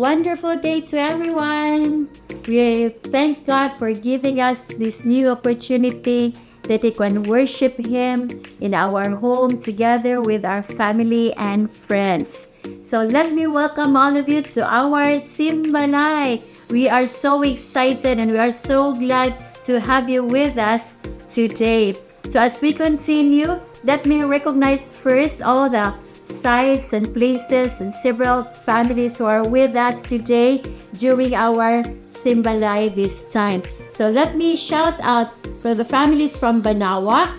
wonderful day to everyone. We thank God for giving us this new opportunity that we can worship Him in our home together with our family and friends. So let me welcome all of you to our Simbalay. We are so excited and we are so glad to have you with us today. So as we continue, let me recognize first all the sites and places and several families who are with us today during our Simbalay this time. So let me shout out for the families from Banawa.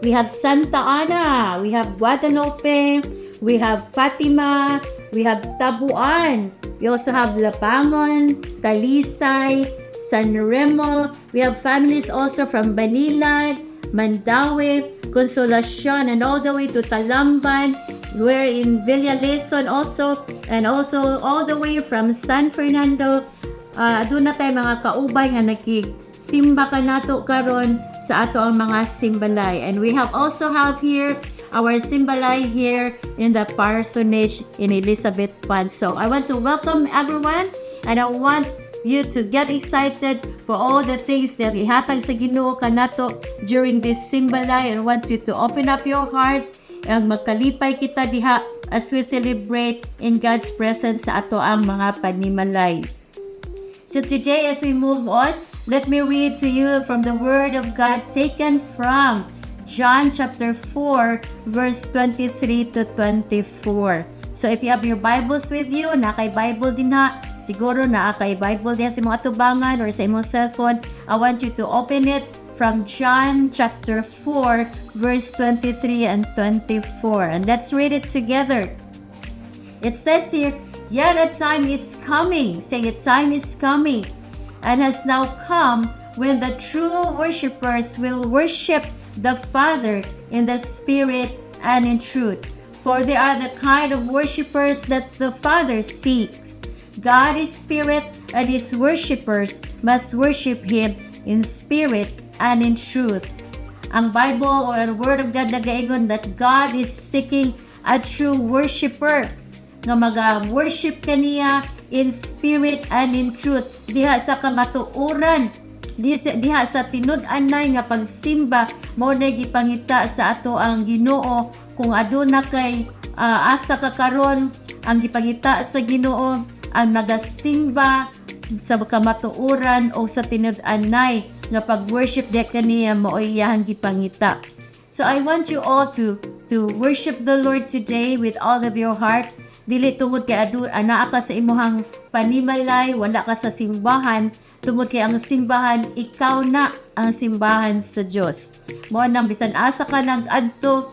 We have Santa Ana, we have Guadalupe, we have Fatima, we have Tabuan, we also have Labangon, Talisay, San Remo. We have families also from Banilan, Mandaue, Consolacion, and all the way to Talamban. We're in Villa Leson also, and also all the way from San Fernando. Doon na tayo mga kaubay nga nagsimba ka nato karon sa ato ang mga simbalay. And we have also have here our simbalay here in the parsonage in Elizabeth Pan. So I want to welcome everyone, and I want you to get excited for all the things that ihatag sa Ginoo kanato during this Simbalay. I want you to open up your hearts and magkalipay kita diha as we celebrate in God's presence sa ato ang mga panimalay. So today as we move on, let me read to you from the Word of God taken from John chapter 4 verse 23 to 24. So if you have your Bibles with you, nakay Bible din na, siguro na kay Bible diya sa mga tubangan or sa imong cellphone, I want you to open it from John chapter 4 verse 23 and 24. And let's read it together. It says here, "Yet a time is coming," say a time is coming, "and has now come when the true worshipers will worship the Father in the Spirit and in truth. For they are the kind of worshipers that the Father seeks. God is Spirit, and His worshipers must worship Him in spirit and in truth." Ang Bible or ang Word of God nagaingon that God is seeking a true worshiper nga mag-worship kaniya in spirit and in truth. Diha sa kamatuoran, diha sa tinud-anay nga pagsimba, mao na gipangita sa ato ang Ginoo kung aduna kay asa ka karon ang gipangita sa Ginoo ang nagasimba sa kamatuoran o sa tinud-anay nga pag-worship de kaniya mao iyang gipangita. So I want you all to worship the Lord today with all of your heart. Dili tungod kay anaa ka sa imuhang panimalay, wala ka sa simbahan, tungod kay ang simbahan, ikaw na ang simbahan sa Dios. Mao nang bisan asa ka nag-adto,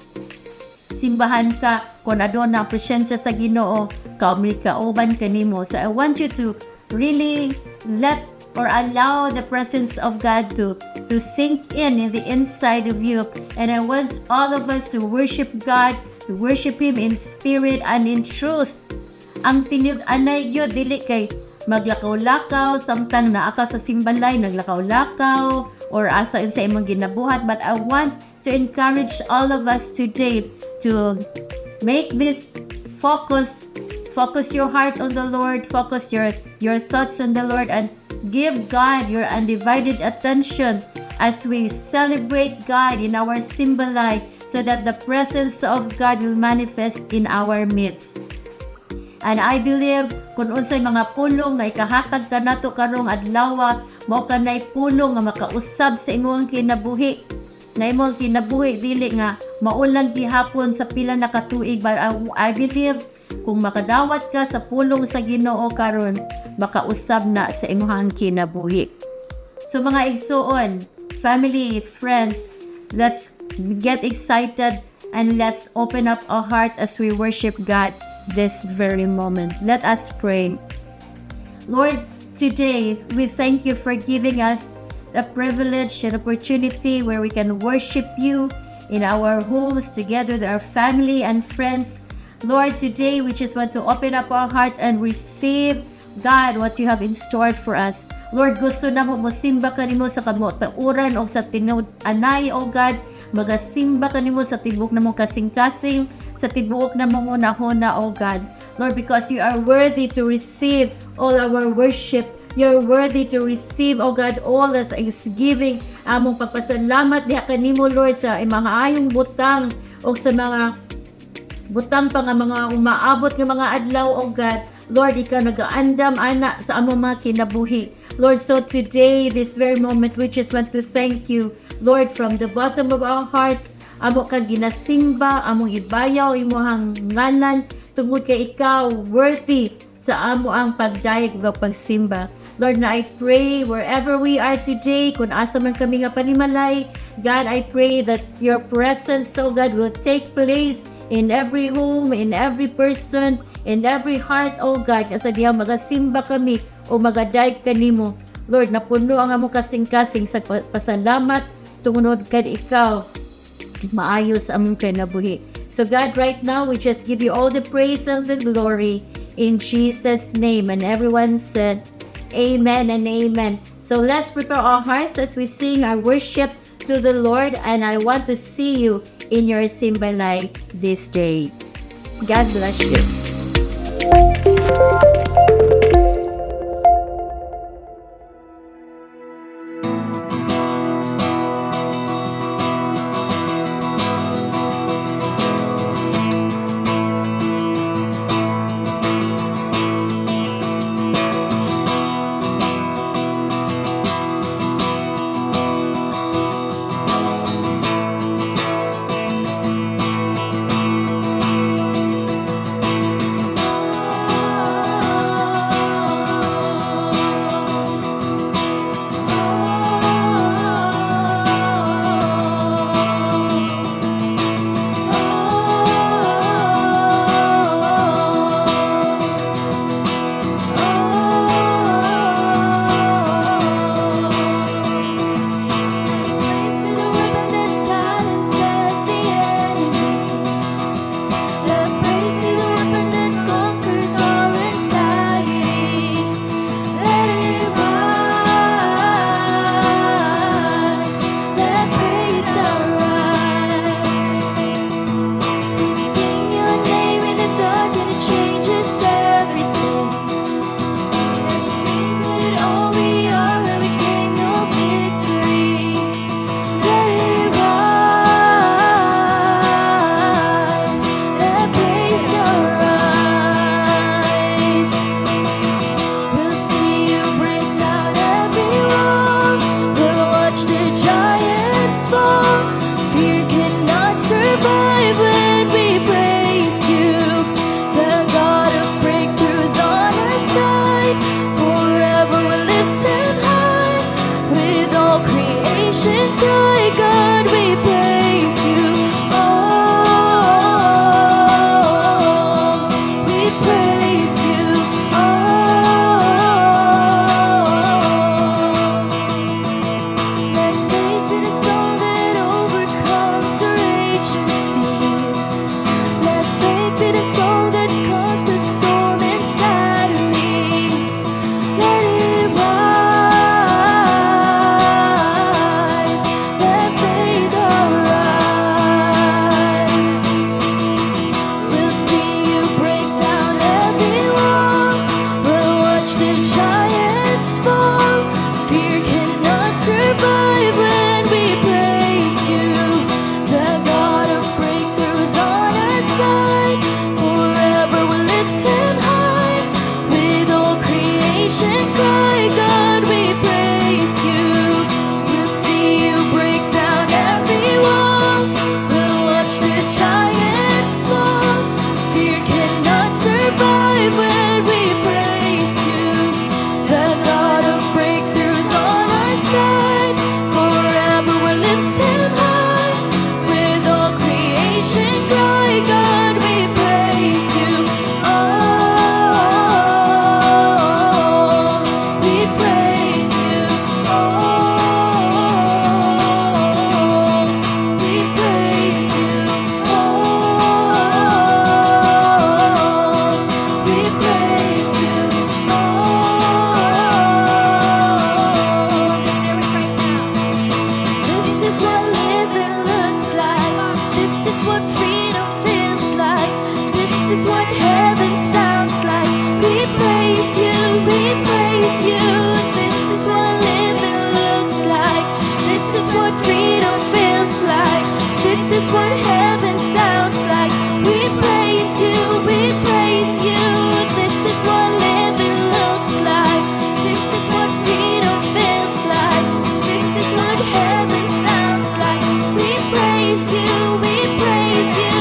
simbahan ka kung aduna ang presensya sa Ginoo, kauban kanimo. So I want you to really let or allow the presence of God to sink in the inside of you. And I want all of us to worship God, to worship Him in spirit and in truth. Ang tinud-anay gyud dili kay maglakaw-lakaw samtang naa ka sa simbalay naglakaw-lakaw or asa sa imong ginabuhat, but I want to encourage all of us today to make this focus your heart on the Lord, focus your thoughts on the Lord, and give God your undivided attention as we celebrate God in our Simbalay, so that the presence of God will manifest in our midst. And I believe kung unsay mga pulong nga ikahatag ka nato karong adlaw, mao kanay pulong nga makausab sa imong kinabuhi. Na imong kinabuhi dili nga maulang gihapon sa pila na ka tuig, but I believe kung makadawat ka sa pulong sa Ginoo karon, makausab na sa imong kinabuhi. So mga igsoon, family, friends, let's get excited and let's open up our heart as we worship God this very moment. Let us pray. Lord, today we thank you for giving us a privilege and opportunity where we can worship you in our homes together with our family and friends. Lord, today we just want to open up our heart and receive, God, what you have in store for us. Lord, gusto na mo simba kanimo sa kamotauran o sa tinud-anay, O God. Magasimba kanimo sa tibok na mong kasing-kasing, sa tibuok na mong unahuna, O God. Lord, because you are worthy to receive all our worship. You're worthy to receive, O God, all the thanksgiving. Among pagpasalamat diha kanimo, Lord, sa mga ayong butang o sa mga butang pa nga mga umaabot nga mga adlaw, O God. Lord, ikaw nagaandam ana sa among mga kinabuhi. Lord, so today, this very moment, we just want to thank you, Lord, from the bottom of our hearts. Amo ka ginasimba, among ibayaw, imuhang ngalan, tungod kay ikaw, worthy sa amo ang pagdayeg ug pagsimba. Lord, na I pray wherever we are today, kung asa man kami nga panimalay, God, I pray that your presence, so God, will take place in every home, in every person, in every heart, oh God, kasi diya magasimba kami o magadayeg kanimo. Lord, napuno ang among kasing-kasing sa pasalamat, tungod kay ikaw, maayos among kinabuhi. So God, right now, we just give you all the praise and the glory in Jesus' name. And everyone said, Amen and Amen. So let's prepare our hearts as we sing our worship to the Lord. And I want to see you in your Simba life this day. God bless you. freedom feels like. This is what heaven sounds like. We praise you, we praise you. This is what living looks like. This is what freedom feels like. This is what heaven sounds like. We praise you, we praise you.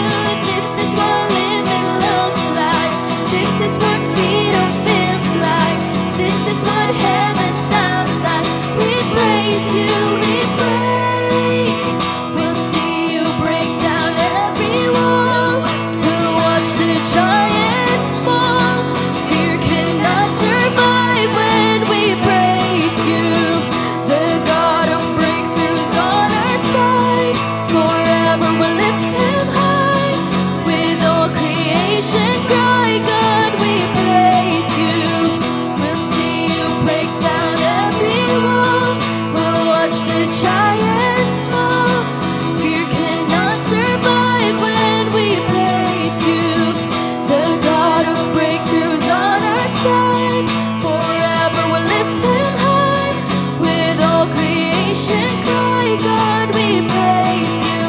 This is what living looks like. This is what freedom feels like. This is what heaven sounds like. We praise you, we praise. We'll see you break down every wall. We'll watch the giants fall. Fear cannot survive when we praise you. The God of breakthroughs on our side. Forever we'll lift him high. With all creation cry, God, we praise you. We'll see you break down every wall. We'll watch the giants fall. Fear cannot survive when we praise you. The God of breakthroughs on our side. Forever we'll lift him high. With all creation cry, God, we praise you.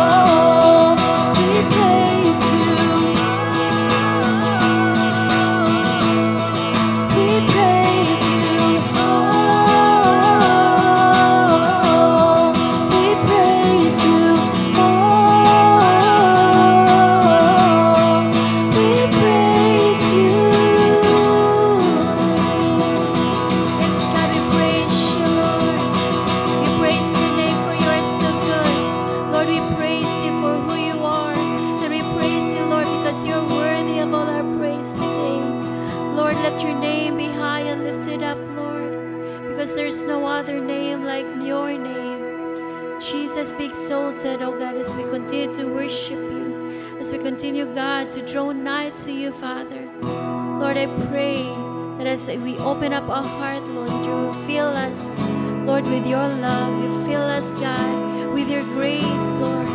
Oh, we praise you. We praise you. Oh, we praise you. Oh, we praise you. Yes, God, we praise you, Lord. We praise your name for you are so good. Lord, we praise you for who you are. And we praise you, Lord, because you're worthy of all our praise today. Lord, let your name be high and lifted up, Lord, because there's no other name like your name. Jesus, be exalted, oh God, as we continue to worship you, as we continue, God, to draw nigh to you, Father. Lord, I pray that as we open up our heart, Lord, you will fill us, Lord, with your love. You fill us, God, with your grace, Lord.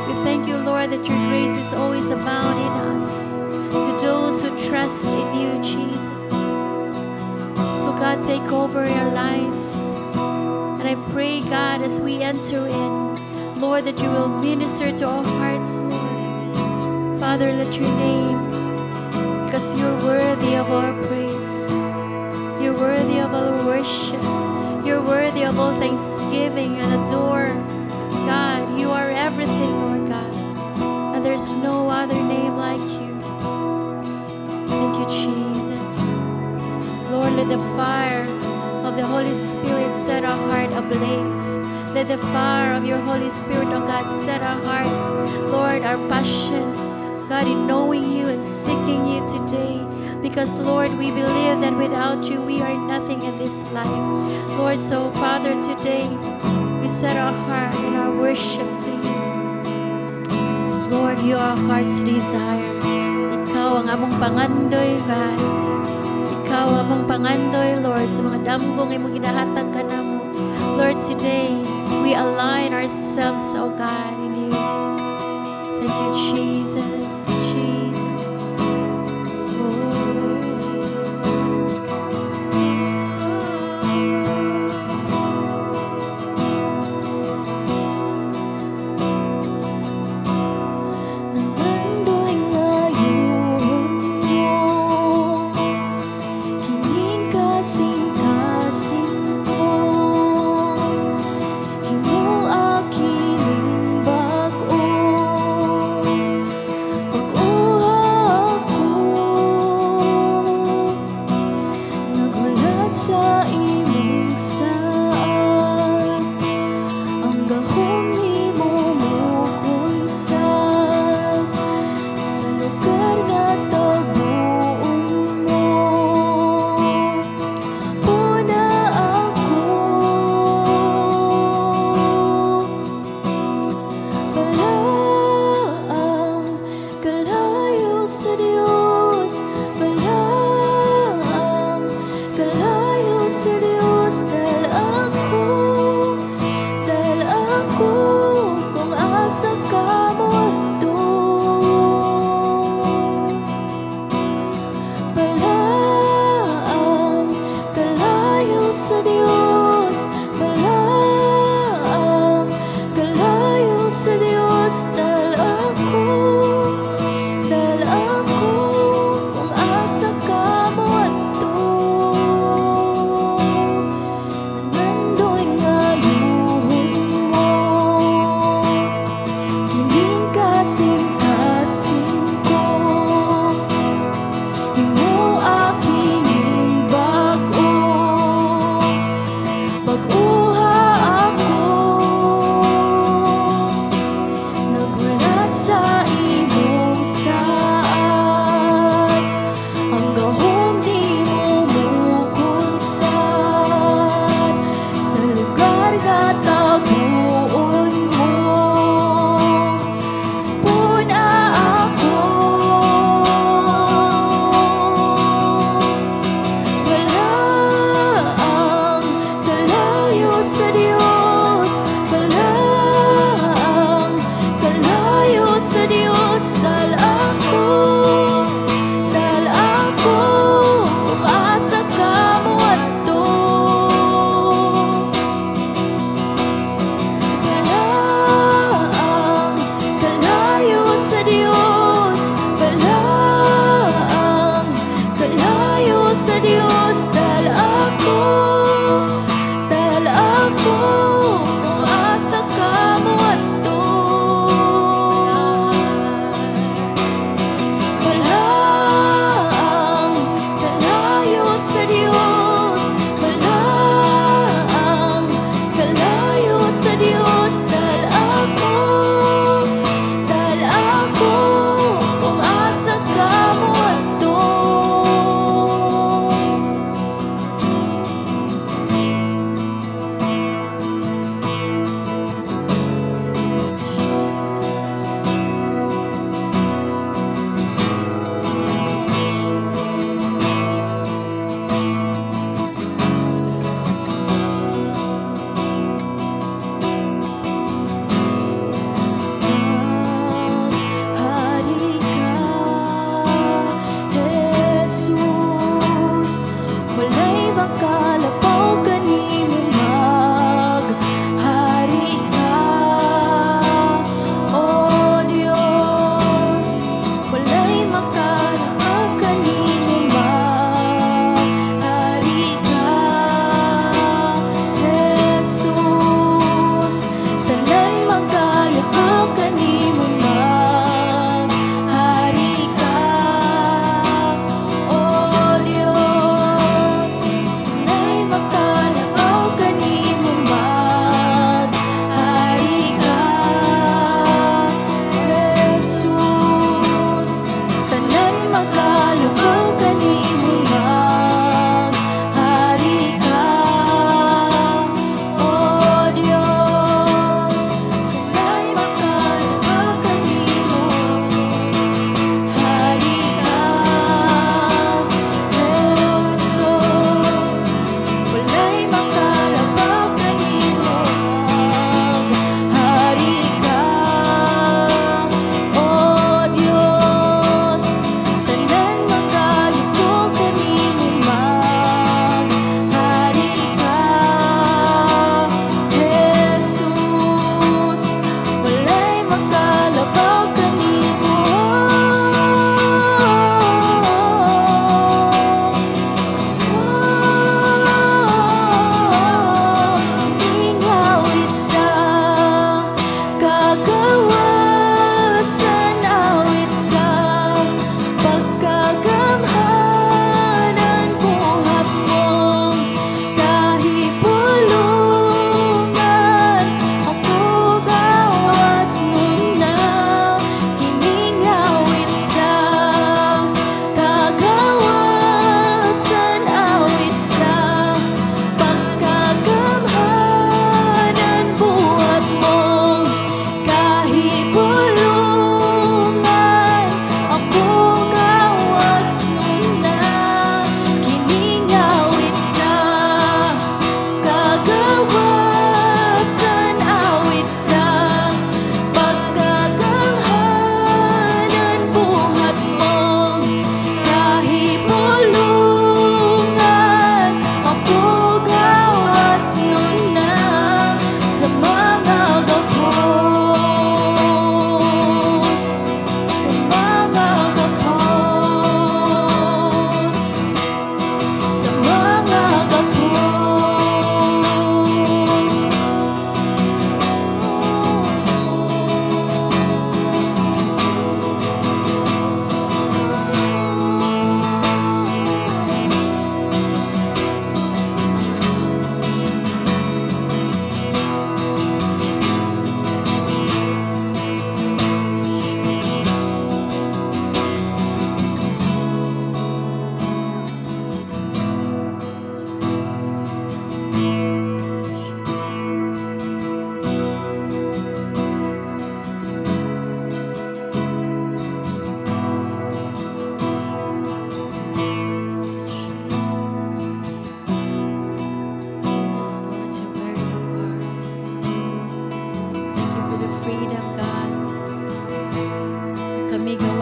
We thank you, Lord, that your grace is always abound in us, to those who trust in you, Jesus. So, God, take over our lives. And I pray, God, as we enter in, Lord, that you will minister to our hearts, Lord. Father, let your name, because you're worthy of our praise. You're worthy of our worship. You're worthy of all thanksgiving and adore. God, you are everything, Lord God. And there's no other name like you. Thank you, Jesus. Lord, let the fire of the Holy Spirit set our heart ablaze. Let the fire of your Holy Spirit, oh God, set our hearts, Lord, our passion, God, in knowing you and seeking you today. Because, Lord, we believe that without you, we are nothing in this life. Lord, so, Father, today, we set our heart and our worship to you. Lord, you are our heart's desire. Ikaw ang among pangandoy, God. Ikaw ang among pangandoy, Lord, sa mga dambong imong ginahatag ka namo. Lord, today, we align ourselves, oh God, in you. Thank you, Jesus, Jesus. Nangandoy ngayon mo, kining kasing-kasing ko, himo aking bago.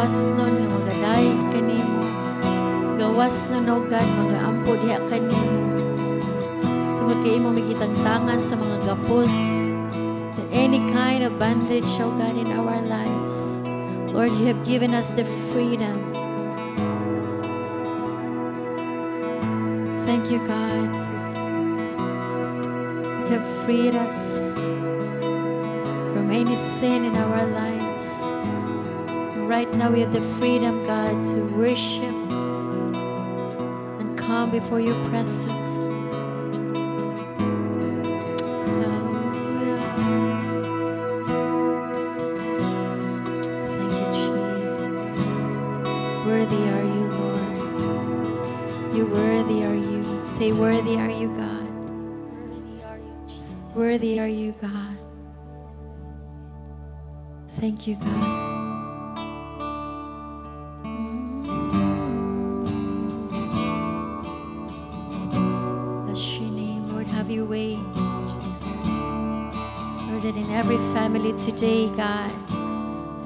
gawas nun nga magadayon kanimo. Gawas nun o God, mga ampo diha kanimo. Tungod kay imo magitang tangan sa mga gapos and any kind of bandage, oh God, in our lives. Lord, you have given us the freedom. Thank you, God. You have freed us from any sin in our lives. Right now we have the freedom, God, to worship and come before your presence. Hallelujah. Thank you, Jesus. Worthy are you, Lord. You worthy are you. Say, worthy are you, God. Worthy are you, Jesus. Worthy are you, God. Thank you, God. Bless your name, Lord. Have your way, Jesus. Lord, that in every family today, God,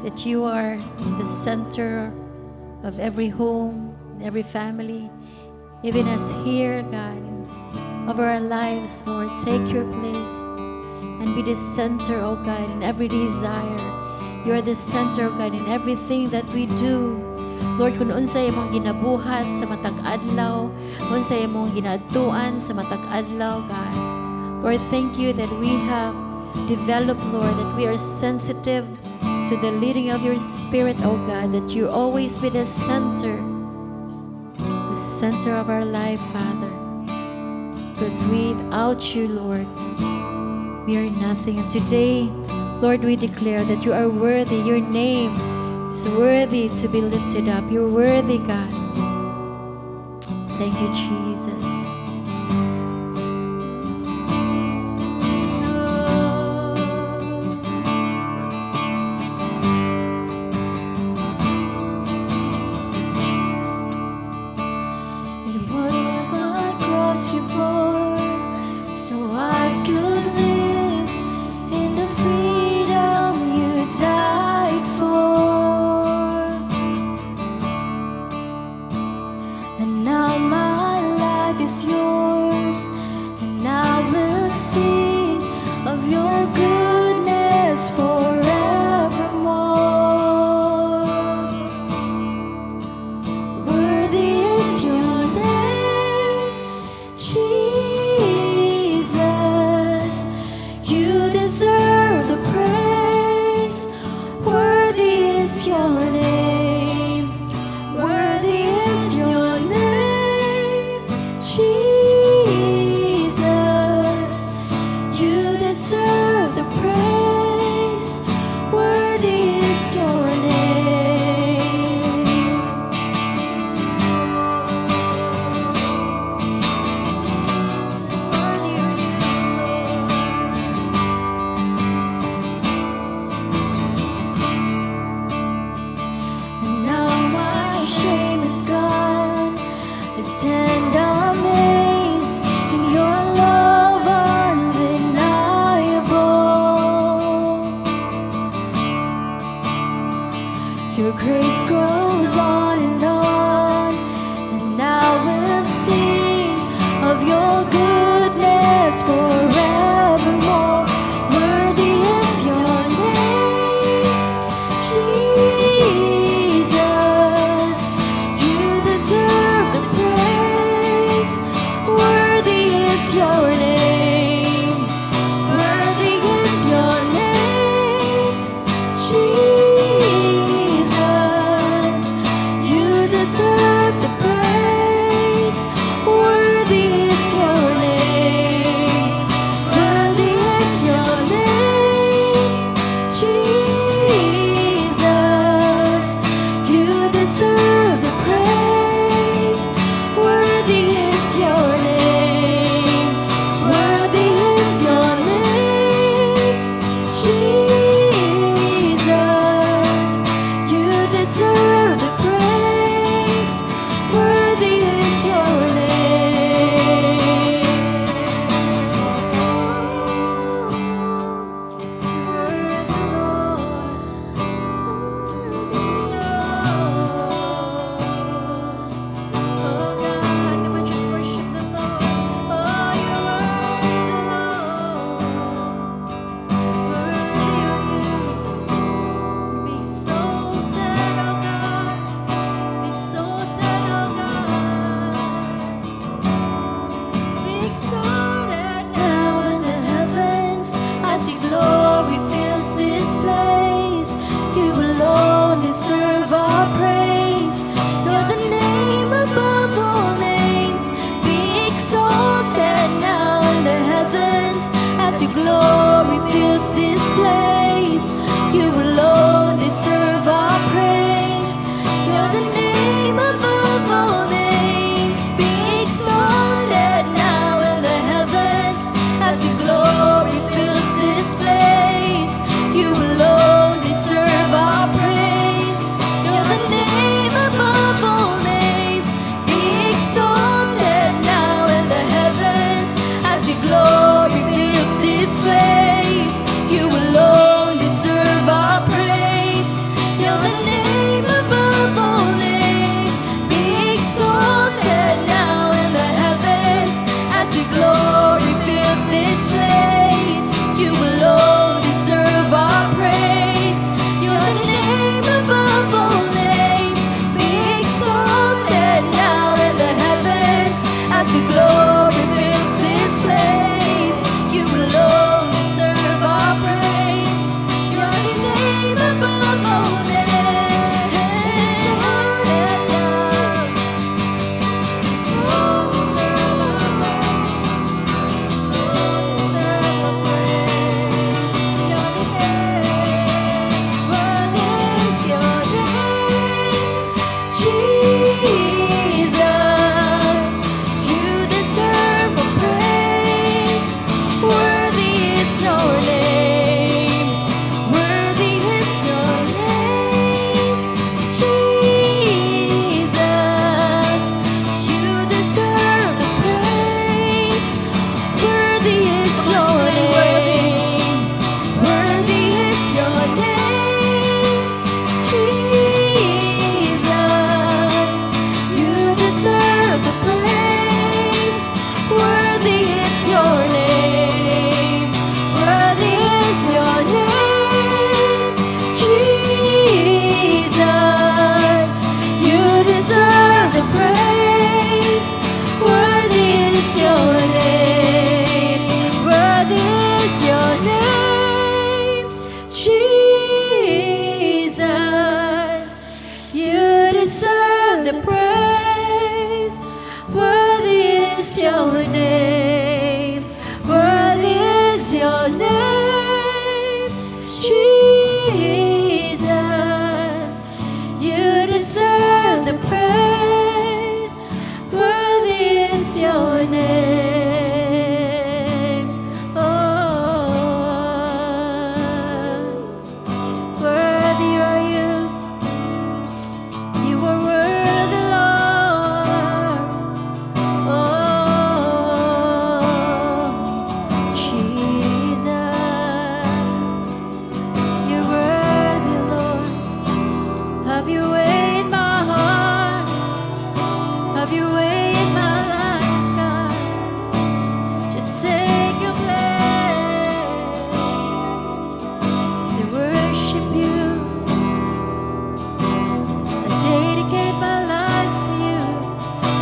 that you are the center of every home, every family, even us here, God, over our lives, Lord. Take your place and be the center, oh God, in every desire. You are the center, oh God, in everything that we do. Lord, kung unsay imong ginabuhat sa matag adlaw, unsay imong ginadtuan sa matag adlaw, God. Lord, thank you that we have developed, Lord, that we are sensitive to the leading of your Spirit, oh God, that you always be the center of our life, Father. Because without you, Lord, we are nothing. And today, Lord, we declare that you are worthy. Your name is worthy to be lifted up. You're worthy, God. Thank you, Jesus. It was my cross you bore, so I could live in the freedom you died for. And now my life is yours, and I will sing of your goodness forevermore. Worthy is your name, Jesus. your glory fills this place. You alone deserve our praise. You're the name above all names. Be exalted now in the heavens as your glory fills this place. You alone deserve our praise. You're the name above all names. Be exalted now in the heavens as your glory fills this place. You alone deserve our praise. You're the name above all names. Be exalted now in the heavens as your glory fills this place. You alone deserve our praise. You're the name above all names. Be exalted now in the heavens as your glory fills this place. You alone deserve our praise. You're the name above all names. Oh, deserve our praise. Deserve our praise. Your name, worthy is your name, Jesus. You deserve our praise. Worthy is your name. Worthy is your name, Jesus. You deserve the praise. Worthy is your name. Worthy is your name, Jesus. You deserve the praise. Worthy is your name. Worthy is your name, Jesus. You deserve the praise. Worthy is your name. Worthy is your name, Jesus. You deserve the praise. Worthy is your name. Worthy is your name, Jesus. You deserve the praise. Worthy is your name. Oh, worthy are you. You are worthy, Lord. Oh, Jesus. You're worthy, Lord. Have your way in my heart. Have your way in my life, God. Just take your place. As I worship you, as I dedicate my life to you,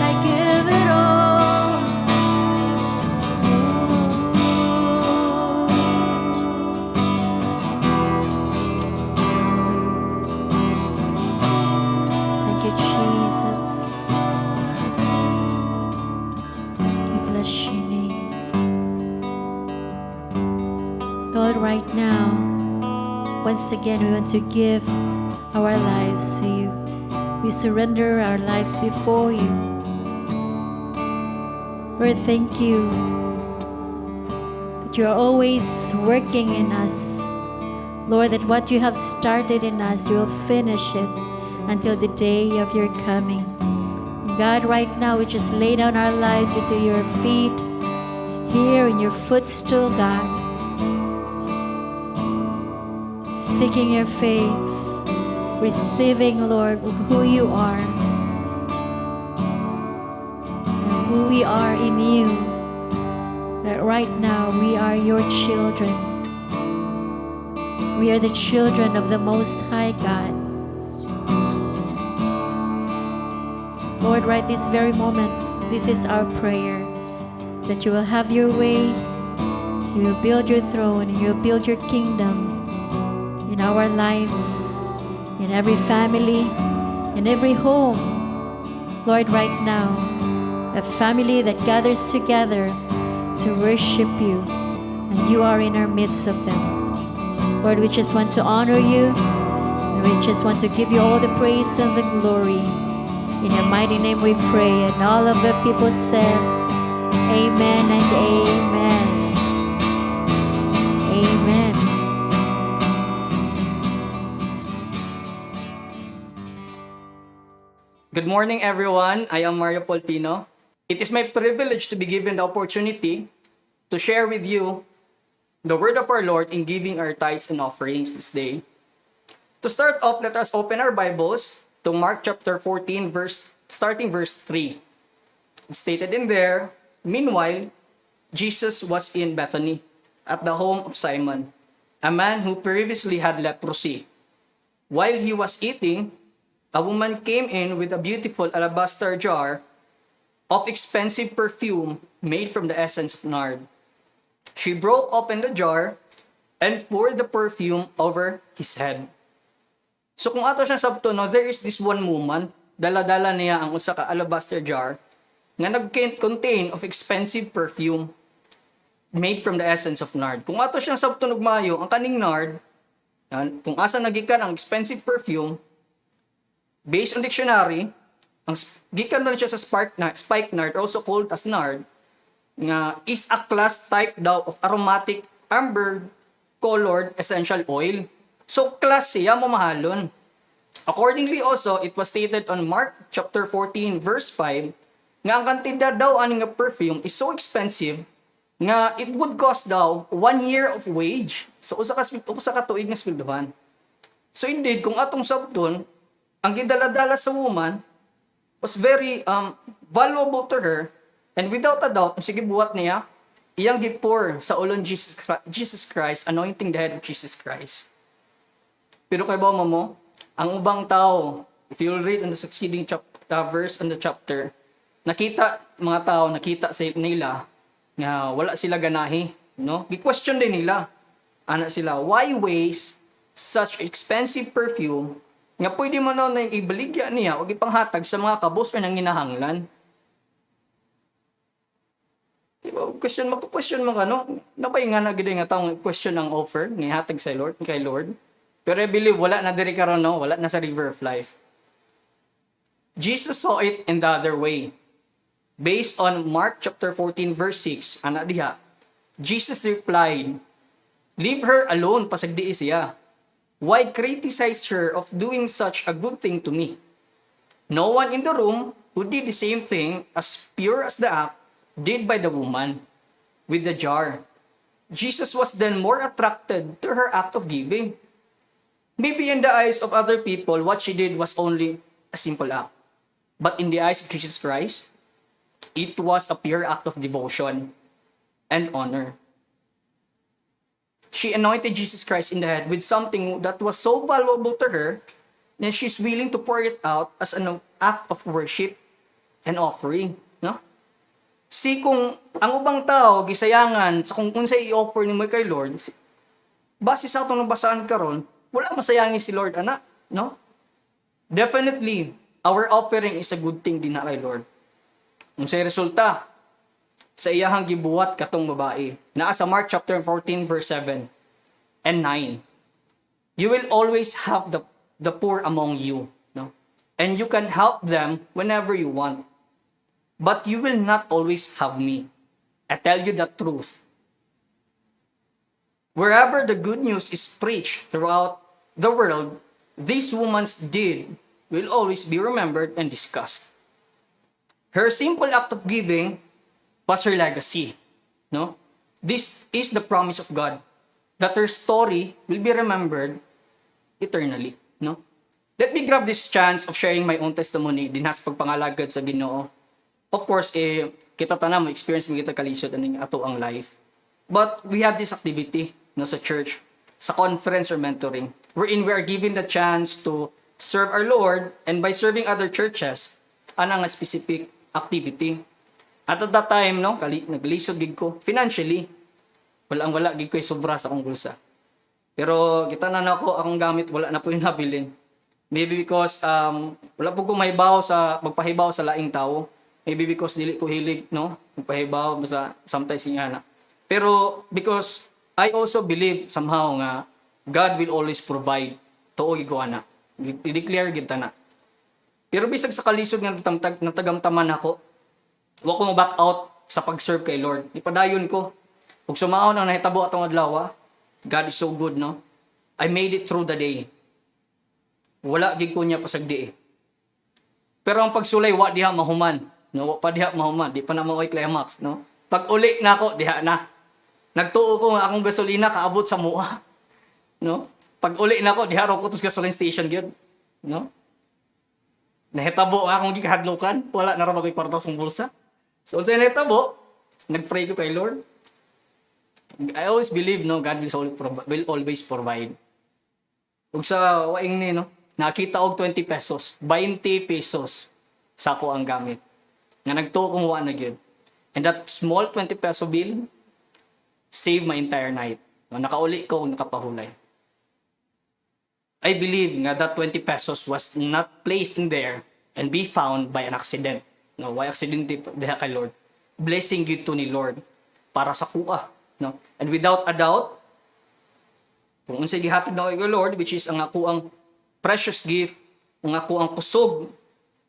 I give it all. Thank you, Jesus. We bless your name. Lord, right now, once again, we want to give our lives to you. We surrender our lives before you. Lord, thank you that you are always working in us. Lord, that what you have started in us, you will finish it until the day of your coming. God, right now, we just lay down our lives into your feet, here in your footstool, God, seeking your face, receiving, Lord, who you are and who we are in you. That right now we are your children. We are the children of the Most High God. Lord, right this very moment, this is our prayer, that you will have your way, you will build your throne, and you will build your kingdom in our lives, in every family, in every home. Lord, right now, a family that gathers together to worship you, and you are in our midst of them. Lord, we just want to honor you, and we just want to give you all the praise and the glory. In your mighty name we pray, and all of the people said, Amen and Amen. Amen. Good morning, everyone. I am Mario Polpino. It is my privilege to be given the opportunity to share with you the word of our Lord in giving our tithes and offerings this day. To start off, let us open our Bibles to Mark chapter 14, starting verse 3. It's stated in there, meanwhile, Jesus was in Bethany, at the home of Simon, a man who previously had leprosy. While he was eating, a woman came in with a beautiful alabaster jar of expensive perfume made from the essence of nard. She broke open the jar and poured the perfume over his head. So kung ato siya sabto, no, there is this one woman, dala-dala niya ang usa ka alabaster jar nga nag-contain of expensive perfume made from the essence of nard. Kung ato siyang sabto nagmayo, ang kaning nard, kung asa nagikan ang expensive perfume, based on dictionary, ang gikan na siya sa spikenard, also called as nard, nga is a class type daw of aromatic amber-colored essential oil. So, class siya, mamahalon. Accordingly also, it was stated on Mark chapter 14, verse 5, nga ang kantidad daw ani nga perfume is so expensive nga it would cost daw 1 year of wage. So, usa ka tuig nga sweldohan. So, indeed, kung atong sabton, ang gidala-dala sa woman was very valuable to her, and without a doubt, sige buhat niya, iyang gipor sa ulon Jesus Christ, anointing the head of Jesus Christ. Pero kay ba mo, ang ubang tao, if you'll read in the succeeding verse in the chapter, nakita sa nila nga wala sila ganahi, no? Gi-question din nila, ana sila, why waste such expensive perfume nga pwede mo na ibaligya niya o ipanghatag sa mga kabos o nang ginahanglan. Diba? Question mo ka, no? Nabay nga na gid nga taong question ang offer ni hatag sa Lord, kay Lord. Pero I believe wala na diri karon, no? Wala na sa river of life. Jesus saw it in the other way. Based on Mark chapter 14 verse 6, ana diha, Jesus replied, "Leave her alone, pasagdi siya. Why criticize her of doing such a good thing to me? No one in the room who did the same thing, as pure as the act, did by the woman with the jar." Jesus was then more attracted to her act of giving. Maybe in the eyes of other people, what she did was only a simple act. But in the eyes of Jesus Christ, it was a pure act of devotion and honor. She anointed Jesus Christ in the head with something that was so valuable to her that she's willing to pour it out as an act of worship and offering. No? Kung ang ubang tao, gisayangan, sa kung sa i-offer ni mo kay Lord, base sa itong nabasaan karon, wala masayangi si Lord, anak. No? Definitely, our offering is a good thing din na kay Lord. Kung sa'y resulta, sa iyahang gibuhat katong babae. Naa sa Mark chapter 14 verse 7 and 9. You will always have the poor among you, no? And you can help them whenever you want. But you will not always have me. I tell you the truth. Wherever the good news is preached throughout the world, this woman's deed will always be remembered and discussed. Her simple act of giving was her legacy, no? This is the promise of God, that her story will be remembered eternally, no? Let me grab this chance of sharing my own testimony din sa pagpangalagad sa Ginoo. Of course, kita tanan mo experience mo kita kalisod aning ato ang life. But we have this activity no sa church, sa conference or mentoring, wherein we are given the chance to serve our Lord, and by serving other churches, anang specific activity. At that time, no, naglisod gid ko financially. Wala gid ko sobra sa akong bulsa. Pero kita na nako akong gamit wala na po yung nabilin. Maybe because wala po ko magpahibaw sa laing tao. Maybe because dili ko hilig, no, magpahibaw basta sometimes ingana. Pero because I also believe somehow nga God will always provide tuoy ko ana. I-declare gid na. Pero bisag sa kalisod nga natagamtaman ako, wa ko back out sa pag-serve kay Lord. Ipadayon ko. Ug sumaon ang nahitabo atong adlaw, God is so good, no? I made it through the day. Wala gid ko niya pasagdi eh. Pero ang pagsulay wa diha mahuman, no? Wa pa diha mahuman, di pa na maoy climax, no? Pag uli na ako, diha na. Nagtuo ko nga akong gasolina kaabot sa mua. No? Pag uli na ako, diha ro ko tus gasoline station gyud, no? Nahitabo nga akong gikahadlokan, wala na ra magoy kwarta sa bulsa. So unsay nahitabo, nagpray ko kay Lord. I always believe, no, God will always provide. Ug sa waing ni, no, nakita og 20 pesos, 20 pesos sa ako ang gamit. Nga nagtuo kong wa na gyud. And that small 20 peso bill saved my entire night. No, nakauli ko ug nakapahulay. I believe nga that 20 pesos was not placed in there and be found by an accident. No, why accident diha kay Lord? Blessing gyud to ni Lord para sa kuha. No? And without a doubt, kung unsay gihatag na kay Lord, which is ang ako ang precious gift, ang ako ang kusog,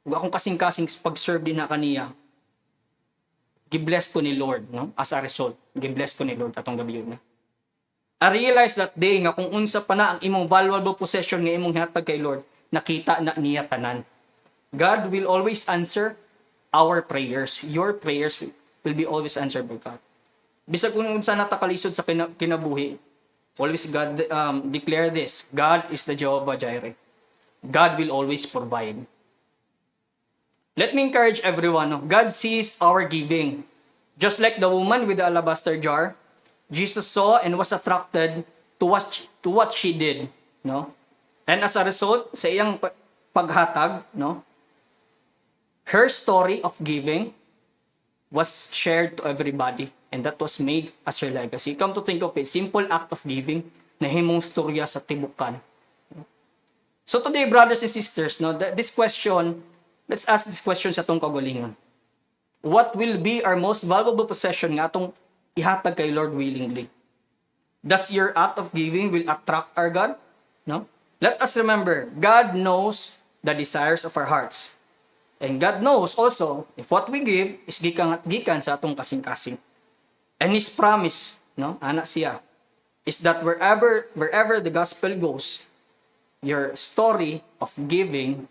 ug akong kasing-kasing pag-serve din na kaniya, gibless ko ni Lord, no? As a result, gibless ko ni Lord atong gabi yun. I realize that day nga kung unsa pa na ang imong valuable possession nga imong hatag kay Lord, nakita na niya tanan. God will always answer our prayers. Your prayers will be always answered by God. Bisag kung unsa natakalisod sa kinabuhi, always God declare this: God is the Jehovah Jireh. God will always provide. Let me encourage everyone. No? God sees our giving. Just like the woman with the alabaster jar, Jesus saw and was attracted to what she did. No? And as a result, sa iyang paghatag, no? Her story of giving was shared to everybody. And that was made as her legacy. Come to think of it, simple act of giving na himong storya sa tibukan. So today, brothers and sisters, no, this question, let's ask this question sa atong kagalingon. What will be our most valuable possession nga atong ihatag kay Lord willingly? Does your act of giving will attract our God? No? Let us remember, God knows the desires of our hearts. And God knows also if what we give is gikan sa atong kasing-kasing. And His promise, no, anak siya, is that wherever the gospel goes, your story of giving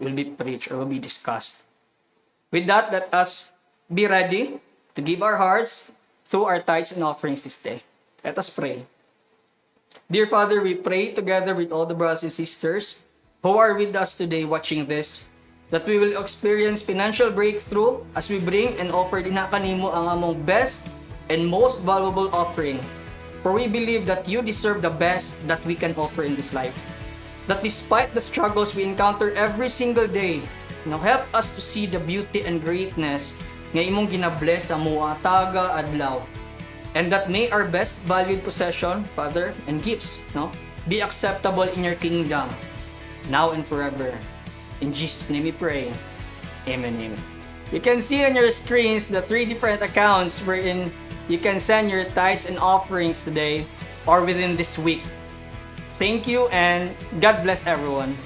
will be preached or will be discussed. With that, let us be ready to give our hearts through our tithes and offerings this day. Let us pray. Dear Father, we pray together with all the brothers and sisters who are with us today watching this, that we will experience financial breakthrough as we bring and offer din kanimo ang among best and most valuable offering. For we believe that you deserve the best that we can offer in this life. That despite the struggles we encounter every single day, help us to see the beauty and greatness nga imong ginabless sa mga taga adlaw. And that may our best valued possession, Father, and gifts, be acceptable in your kingdom, now and forever. In Jesus' name we pray. Amen, amen. You can see on your screens the 3 different accounts wherein you can send your tithes and offerings today or within this week. Thank you and God bless everyone.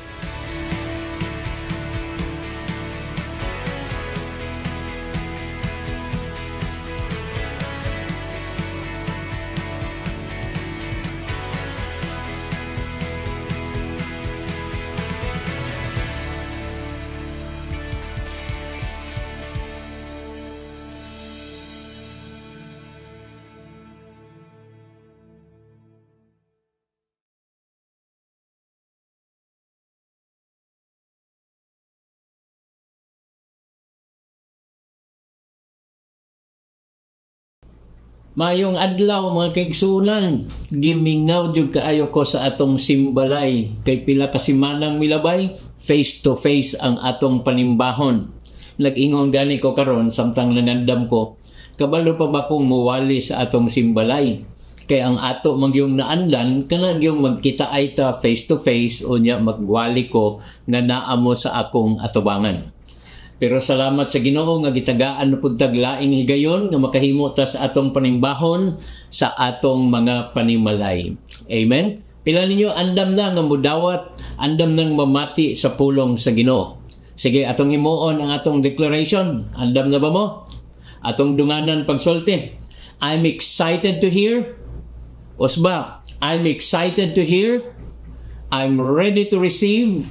Mayong adlaw mga kaigsunan, gimingaw jud kaayo ko sa atong simbalay kay pila ka semanang milabay face to face ang atong panimbahon. Nag-ingon gani ko karon samtang nangandam ko, kabalo pa ba kong muwali sa atong simbalay? Kay ang ato magyong naandan kana gyung magkita ay ta face to face unya magwali ko nga naamo sa akong atubangan. Pero salamat sa Ginoo nga gitagaan na pud tag laing higayon nga makahimo ta sa atong panimbahon sa atong mga panimalay. Amen. Pila ninyo andam na nga mudawat, andam nang mamati sa pulong sa Ginoo. Sige, atong himuon ang atong declaration. Andam na ba mo? Atong dunganan pagsulti. I'm excited to hear. Osba, I'm excited to hear. I'm ready to receive.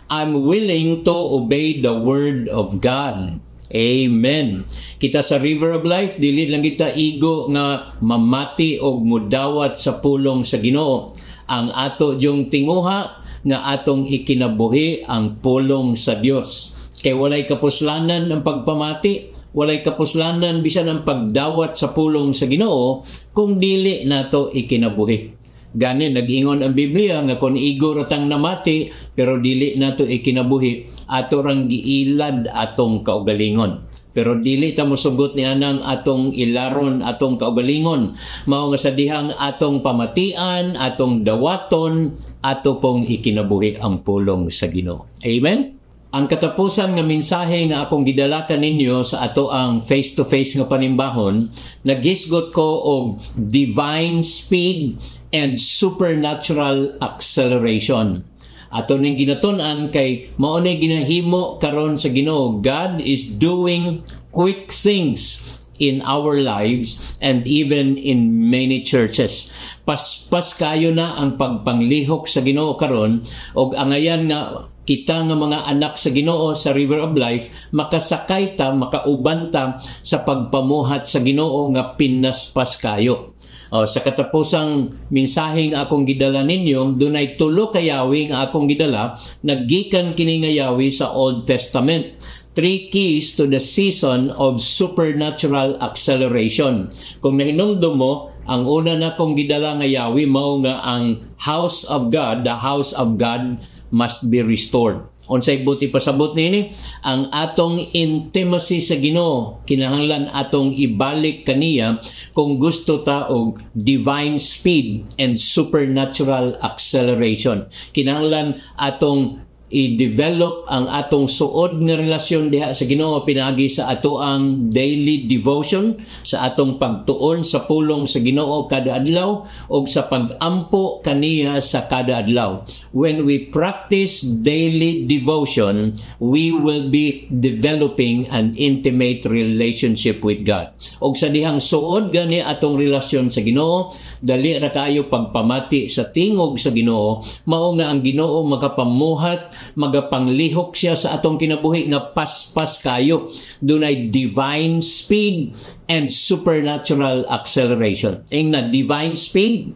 I'm willing to obey the word of God. Amen. Kita sa River of Life, dili lang kita igo nga mamati o mudawat sa pulong sa Ginoo. Ang ato diyong tinguha nga atong ikinabuhi ang pulong sa Dios. Kay walay kapuslanan ang pagpamati, walay kapuslanan bisan ang pagdawat sa pulong sa Ginoo kung dili nato ikinabuhi. Gani nag-ingon ang Biblia nga kung igo ratang namati pero dili nato ikinabuhi, ato rang giilad atong kaugalingon. Pero dili ta mosugot ni anang atong ilaron atong kaugalingon. Mao nga sa dihang atong pamatian, atong dawaton, ato pong ikinabuhi ang pulong sa Ginoo. Amen. Ang katapusan nga mensahe nga akong gidala kaninyo sa ato ang face-to-face nga panimbahon, nagisgot ko og divine speed and supernatural acceleration. Ato ning ginatun-an kay mao ni ginahimo karon sa Ginoo. God is doing quick things in our lives and even in many churches. Paspas kayo na ang pagpanglihok sa Ginoo karon og angayan nga kita nga mga anak sa Ginoo sa River of Life makasakay ta, makauban ta sa pagpamuhat sa Ginoo nga pinaspas kayo. Sa katapusang mensahe nga akong gidala ninyo, dunay tulo ka yawi nga akong gidala, naggikan kini nga yawi sa Old Testament. 3 keys to the season of supernatural acceleration. Kung nahinumdum mo, ang una na akong gidala nga yawi mao nga ang house of God, the house of God must be restored. Unsay buti pasabot nini, ang atong intimacy sa Ginoo kinahanglan atong ibalik kaniya kung gusto ta og divine speed and supernatural acceleration. Kinahanglan atong i-develop ang atong suod nga relasyon diha sa Ginoo pinaagi sa ato ang daily devotion, sa atong pagtuon sa pulong sa Ginoo kada adlaw o sa pag-ampo kaniya sa kada adlaw. When we practice daily devotion, we will be developing an intimate relationship with God. Og sa dihang suod gani atong relasyon sa Ginoo, dali ra kayo pagpamati sa tingog sa Ginoo, mao nga ang Ginoo makapamuhat, magapanglihok siya sa atong kinabuhi nga paspas kayo. Dunay divine speed and supernatural acceleration. Ing na divine speed,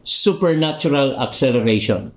supernatural acceleration.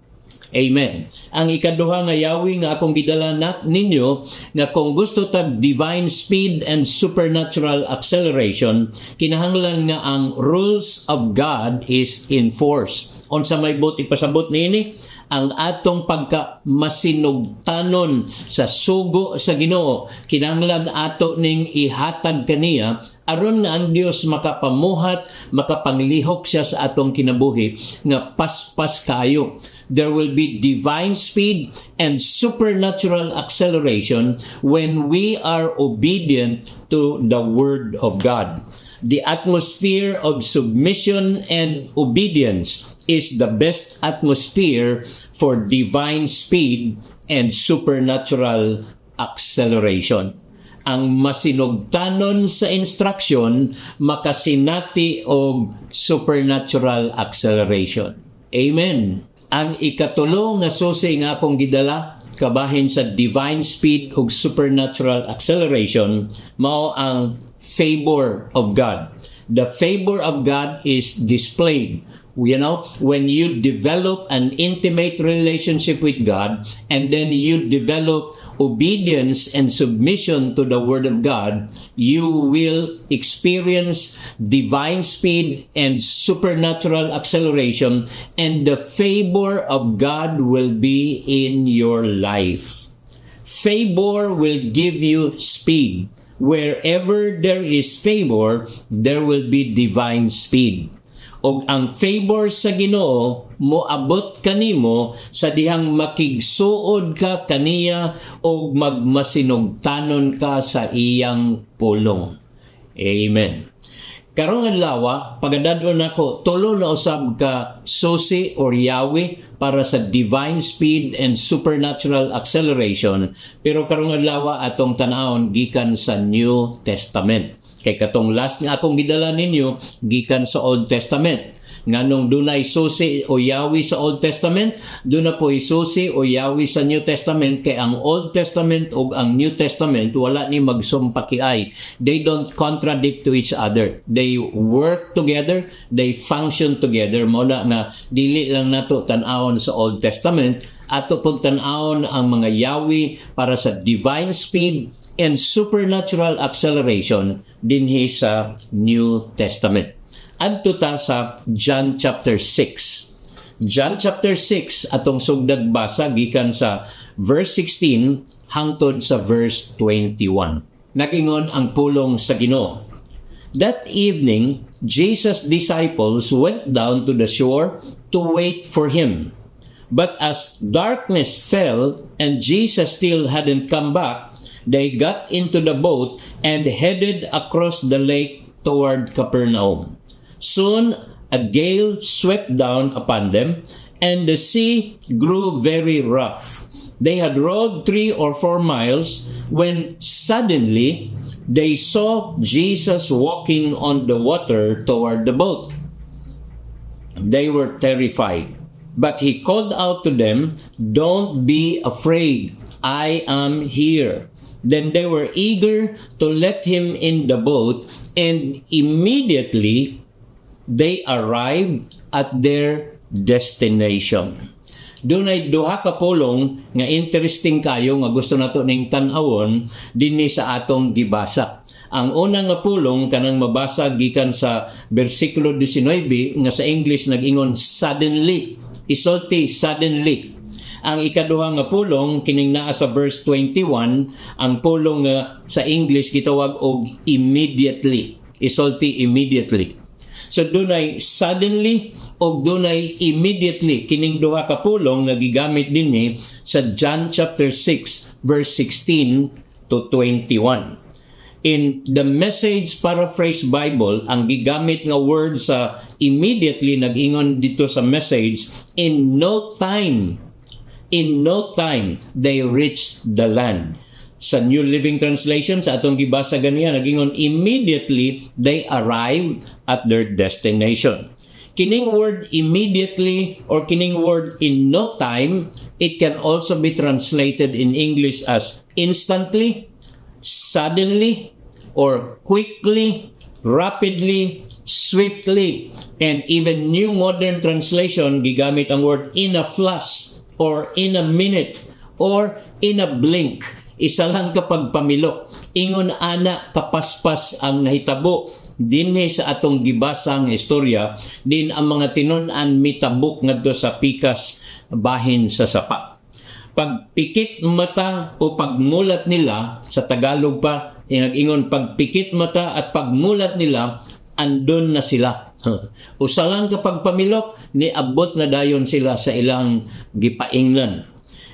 Amen. Ang ikaduha nga yawi nga akong gidala ninyo nga kung gusto tag divine speed and supernatural acceleration, kinahanglan nga ang rules of God is enforced. Unsa may buti pasabot nini, ang atong pagka masinugtanon sa sugo sa Ginoo kinahanglan ato ning ihatag kaniya aron nga ang Dios makapamuhat, makapanglihok siya sa atong kinabuhi nga paspas kayo. There will be divine speed and supernatural acceleration when we are obedient to the word of God. The atmosphere of submission and obedience is the best atmosphere for divine speed and supernatural acceleration. Ang masinugtanon sa instruction makasinati og supernatural acceleration. Amen. Ang ikatulo nga susi nga akong gidala kabahin sa divine speed ug supernatural acceleration mao ang favor of God. The favor of God is displayed. You know, when you develop an intimate relationship with God and then you develop obedience and submission to the Word of God, you will experience divine speed and supernatural acceleration, and the favor of God will be in your life. Favor will give you speed. Wherever there is favor, there will be divine speed. og ang favor sa Ginoo moabot kanimo sa dihang makigsuod ka kaniya og magmasinugtanon ka sa iyang pulong. Amen. Karong adlaw, pagadadon nako tulo na usab ka susi or yawi para sa divine speed and supernatural acceleration, pero karong adlaw atong tan-awon gikan sa New Testament. Kay katong last nga akong gidala ninyo gikan sa Old Testament. Nganong dunay susi o yawi sa Old Testament, duna po susi o yawi sa New Testament, kay ang Old Testament ug ang New Testament wala ni magsumpakiay. They don't contradict to each other. They work together, they function together. Muna na dili lang nato tan-awon sa Old Testament, ato pong tan-awon ang mga yawi para sa divine speed and supernatural acceleration dinhi sa New Testament. Adto ta sa John chapter 6. John chapter 6 atong sugdag basa gikan sa verse 16 hangtod sa verse 21. Nagingon ang pulong sa Ginoo. That evening, Jesus' disciples went down to the shore to wait for him. But as darkness fell and Jesus still hadn't come back, they got into the boat and headed across the lake toward Capernaum. Soon a gale swept down upon them, and the sea grew very rough. They had rowed 3 or 4 miles when suddenly they saw Jesus walking on the water toward the boat. They were terrified, but he called out to them, "Don't be afraid, I am here." Then they were eager to let him in the boat, and immediately they arrived at their destination. Dunay duha ka pulong nga interesting kayo nga gusto nato ning tan-awon dinhi sa atong gibasa. Ang una nga pulong kanang mabasa gikan sa bersikulo 19 nga sa English nag-ingon suddenly. Isulti suddenly. Ang ikaduha nga pulong kining naa sa verse 21, ang pulong sa English gitawag og immediately. Isulti immediately. So dunay suddenly o dunay immediately kining duha ka pulong nga gigamit dinhi sa John chapter 6 verse 16 to 21. In the Message Paraphrase Bible, ang gigamit nga word sa immediately nag-ingon dito sa Message, in no time they reached the land. Sa New Living Translation, sa atong gibasa ganiya, nag-ingon, immediately they arrived at their destination. Kining word immediately or kining word in no time, it can also be translated in English as instantly, suddenly, or quickly, rapidly, swiftly, and even New Modern Translation, gigamit ang word in a flash, or in a minute, or in a blink. Isa lang kapag pamilok. Ingon ana kapaspas ang nahitabo dinhi sa atong gibasang istorya, din ang mga tinun-an mitabok ngadto sa pikas bahin sa sapa. Pagpikit mata o pagmulat nila, sa Tagalog pa, nag-ingon pagpikit mata at pagmulat nila, andun na sila. Usa lang kapag pamilok, niabot na dayon sila sa ilang gipaingnan.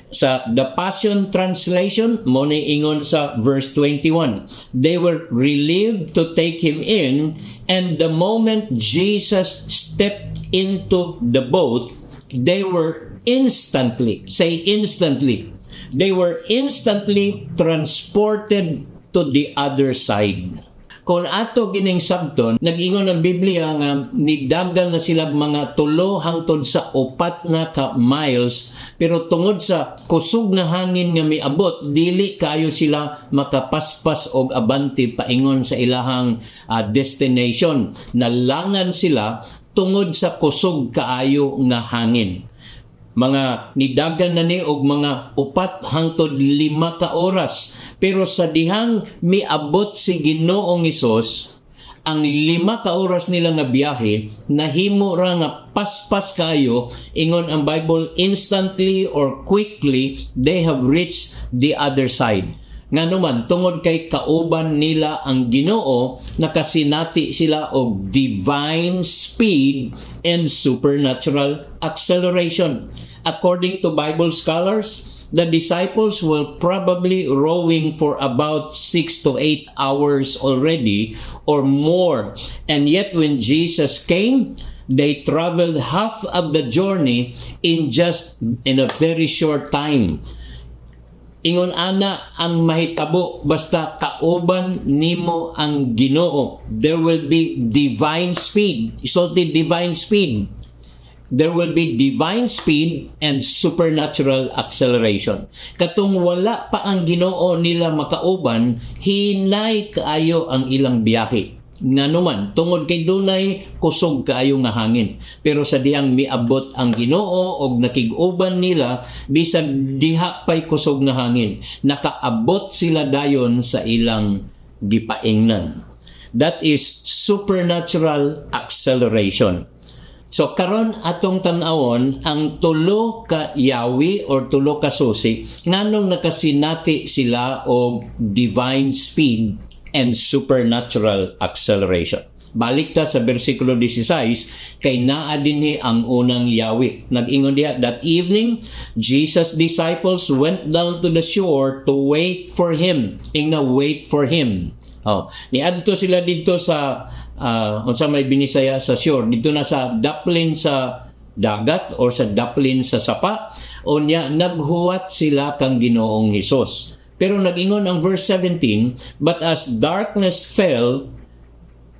Sa The Passion Translation, mo ni ingon sa verse 21, they were relieved to take him in, and the moment Jesus stepped into the boat, they were instantly transported to the other side. Kung ato gining sabton, nag-ingon ang Biblia nga nigdagan na sila mga 3 hangtod sa 4 na ka miles, pero tungod sa kusog na hangin nga miabot, dili kayo sila makapaspas og abante paingon sa ilahang destination. Nalangan sila tungod sa kusog kaayo nga hangin. Mga nidagan na ni og mga 4 hangtod 5 ka oras. Pero sa dihang miabot si Ginoong Hesus, ang 5 ka oras nila nga biyahe, nahimo ra nga paspas kayo, ingon ang Bible, instantly or quickly, they have reached the other side. Nga naman, tungod kay kauban nila ang Ginoo, nakasinati sila og divine speed and supernatural acceleration. According to Bible scholars, the disciples were probably rowing for about 6 to 8 hours already or more. And yet when Jesus came, they traveled half of the journey in a very short time. Ingon ana ang mahitabo basta kauban nimo ang Ginoo, there will be divine speed. Isulti divine speed. There will be divine speed and supernatural acceleration. Katong wala pa ang Ginoo nila makauban, hinay kaayo ang ilang biyahe. Nanuman, tungod kay dunay kusog kaayo nga hangin. Pero sa diyang miabot ang Ginoo og nakig-uban nila, bisag diha pay kusog nga hangin, nakaabot sila dayon sa ilang gipaingnan. That is supernatural acceleration. So karon atong tan-awon ang tulo ka yawi or tulo ka susi nganong nakasinati sila og divine speed and supernatural acceleration. Balik ta sa versikulo 16 kay naa dinhi ang unang yawi. Nag-ingon diha, that evening Jesus' disciples went down to the shore to wait for him. Ingna wait for him. Niadto sila dito sa unsa may binisaya sa shore, dito na sa daplin sa dagat or sa daplin sa sapa, unya naghuwat sila kang Ginoong Hesus. Pero nag-ingon ang verse 17, but as darkness fell,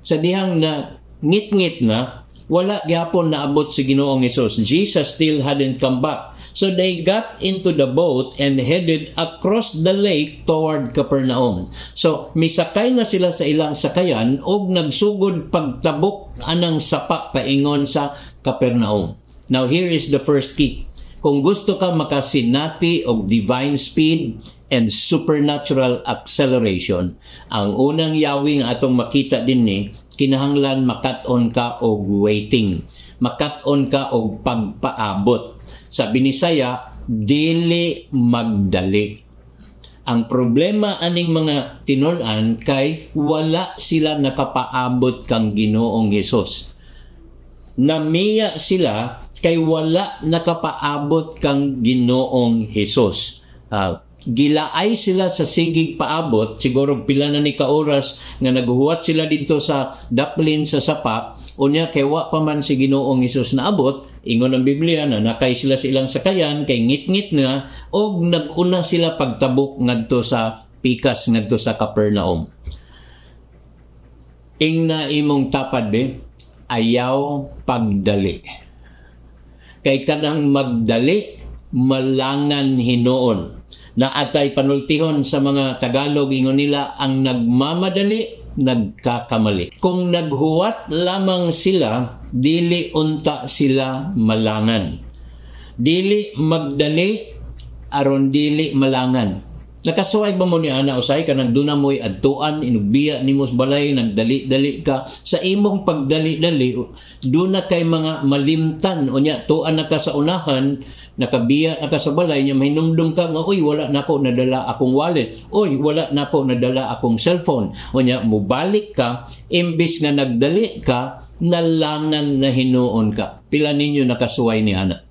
sa dihang na ngit-ngit na, wala gyapon naabot si Ginoong Hesus. Jesus still hadn't come back. So they got into the boat and headed across the lake toward Capernaum. So misakay na sila sa ilang sakayan og nagsugod pagtabok anang sapa paingon sa Capernaum. Now here is the first key. Kung gusto ka makasinati og divine speed and supernatural acceleration, ang unang yawi nga atong makita dinni, kinahanglan makat-on ka og waiting. Makat-on ka og pagpaabot. Sa Binisaya, dili magdali. Ang problema aning mga tinun-an kay wala sila nakapaabot kang Ginoong Hesus. Namiya sila kay wala nakapaabot kang Ginoong Hesus. Gilaay sila sa sigig paabot, siguro pila na ni kaoras nga naghuwat sila dito sa daplin sa sapa, unya kay wa pa man si Ginoong Hesus naabot. Ingon ang Biblia na nakay sila sa ilang sakayan kay ngit-ngit nga og naguna sila pagtabok ngadto sa pikas ngadto sa Capernaum. Ingna imong tapad ayaw pagdali. Kay kanang magdali malangan hinuon. Na atay panultihon sa mga Tagalog, ingon nila, ang nagmamadali, nagkakamali. Kung naghuwat lamang sila, dili unta sila malangan. Dili magdali, aron dili malangan. Nakasuway ba mo ni ana usay kanang duna mo'y adtuan inugbiya nimos balay nagdali-dali ka sa imong pagdali-dali duna kay mga malimtan unya tuan na ka sa unahan nakabiya na ka sa balay nya mahinumdum ka nga oy wala nako nadala akong wallet, oy wala nako nadala akong cellphone, unya mubalik ka imbis nga nagdali ka nalangan na hinuon ka. Pila ninyo nakasuway ni ana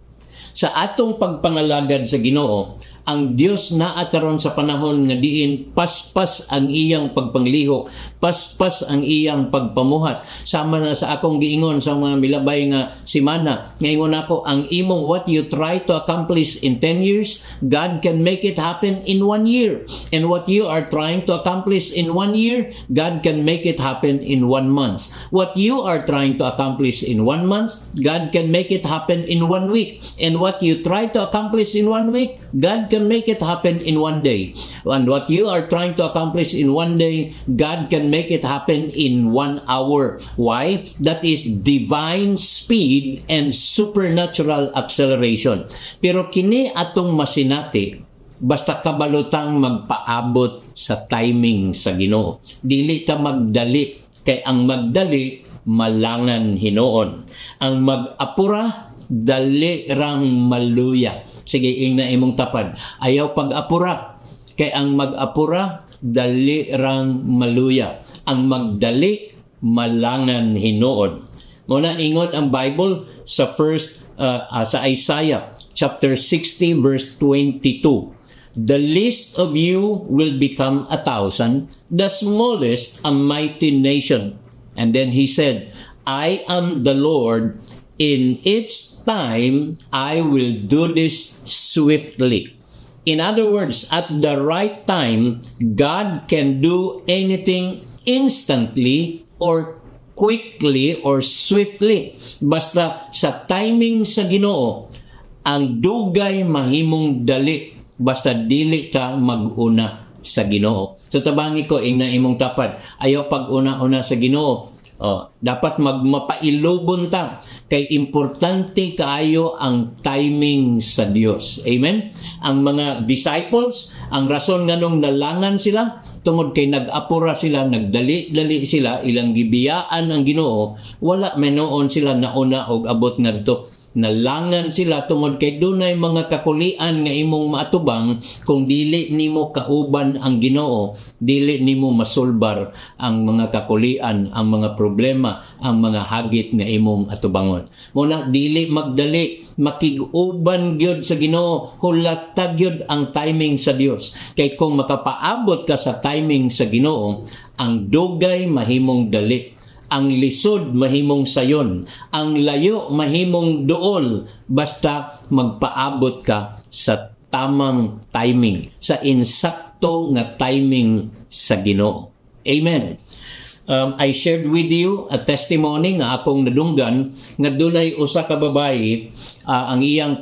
sa atong pagpangalagad sa Ginoo. Ang Dios naataron sa panahon nga diin paspas ang iyang pagpanglihok, paspas ang iyang pagpamuhat. Sama na sa akong giingon sa mga milabay nga simana. Ngayon ako, ang imong what you try to accomplish in 10 years, God can make it happen in 1 year. And what you are trying to accomplish in 1 year, God can make it happen in 1 month. What you are trying to accomplish in 1 month, God can make it happen in 1 week. And what you try to accomplish in 1 week, God can make it happen in 1 day. And what you are trying to accomplish in 1 day, God can make it happen in 1 hour. Why? That is divine speed and supernatural acceleration. Pero kini atong masinati, basta kabalutang magpaabot sa timing sa Ginoo. Dili ta magdali, kay ang magdali malangan hinuon. Ang mag-apura dali rang maluya. Sige, ingna imong tapad. Ayaw pag-apura. Kay ang mag-apura, dali rang maluya. Ang magdali, malangan hinuon. Muna ingon ang Bible sa sa Isaiah chapter 60 verse 22. The least of you will become 1,000, the smallest a mighty nation. And then he said, I am the Lord, in its time I will do this swiftly. In other words, at the right time, God can do anything instantly or quickly or swiftly. Basta sa timing sa Ginoo, ang dugay mahimong dali basta dili ka mag-una sa Ginoo. So tabangi ko ing na imong tapat, ayaw pag-una-una sa Ginoo. Dapat mapailubon ta kay importante kaayo ang timing sa Dios. Amen. Ang mga disciples, ang rason nganong nalangan sila tungod kay nag-apura sila, nagdali-dali sila, ilang gibiyaan ang Ginoo, wala menoon sila nauna og abot ngadto. Nalangan sila tungod kay dunay mga kakulian nga imong maatubang kung dili nimo kauban ang Ginoo, dili nimo masulbar ang mga kakulian, ang mga problema, ang mga hagit nga imong atubangon. Muna dili magdali, makig-uban gyud sa Ginoo, hulatag gyud ang timing sa Dios. Kay kung makapaabot ka sa timing sa Ginoo, ang dugay mahimong dali. Ang lisod mahimong sayon, ang layo mahimong duol, basta magpaabot ka sa tamang timing, sa insakto nga timing sa Ginoo. Amen. I shared with you a testimony nga akong nadunggan nga dunay usa ka babae, ang iyang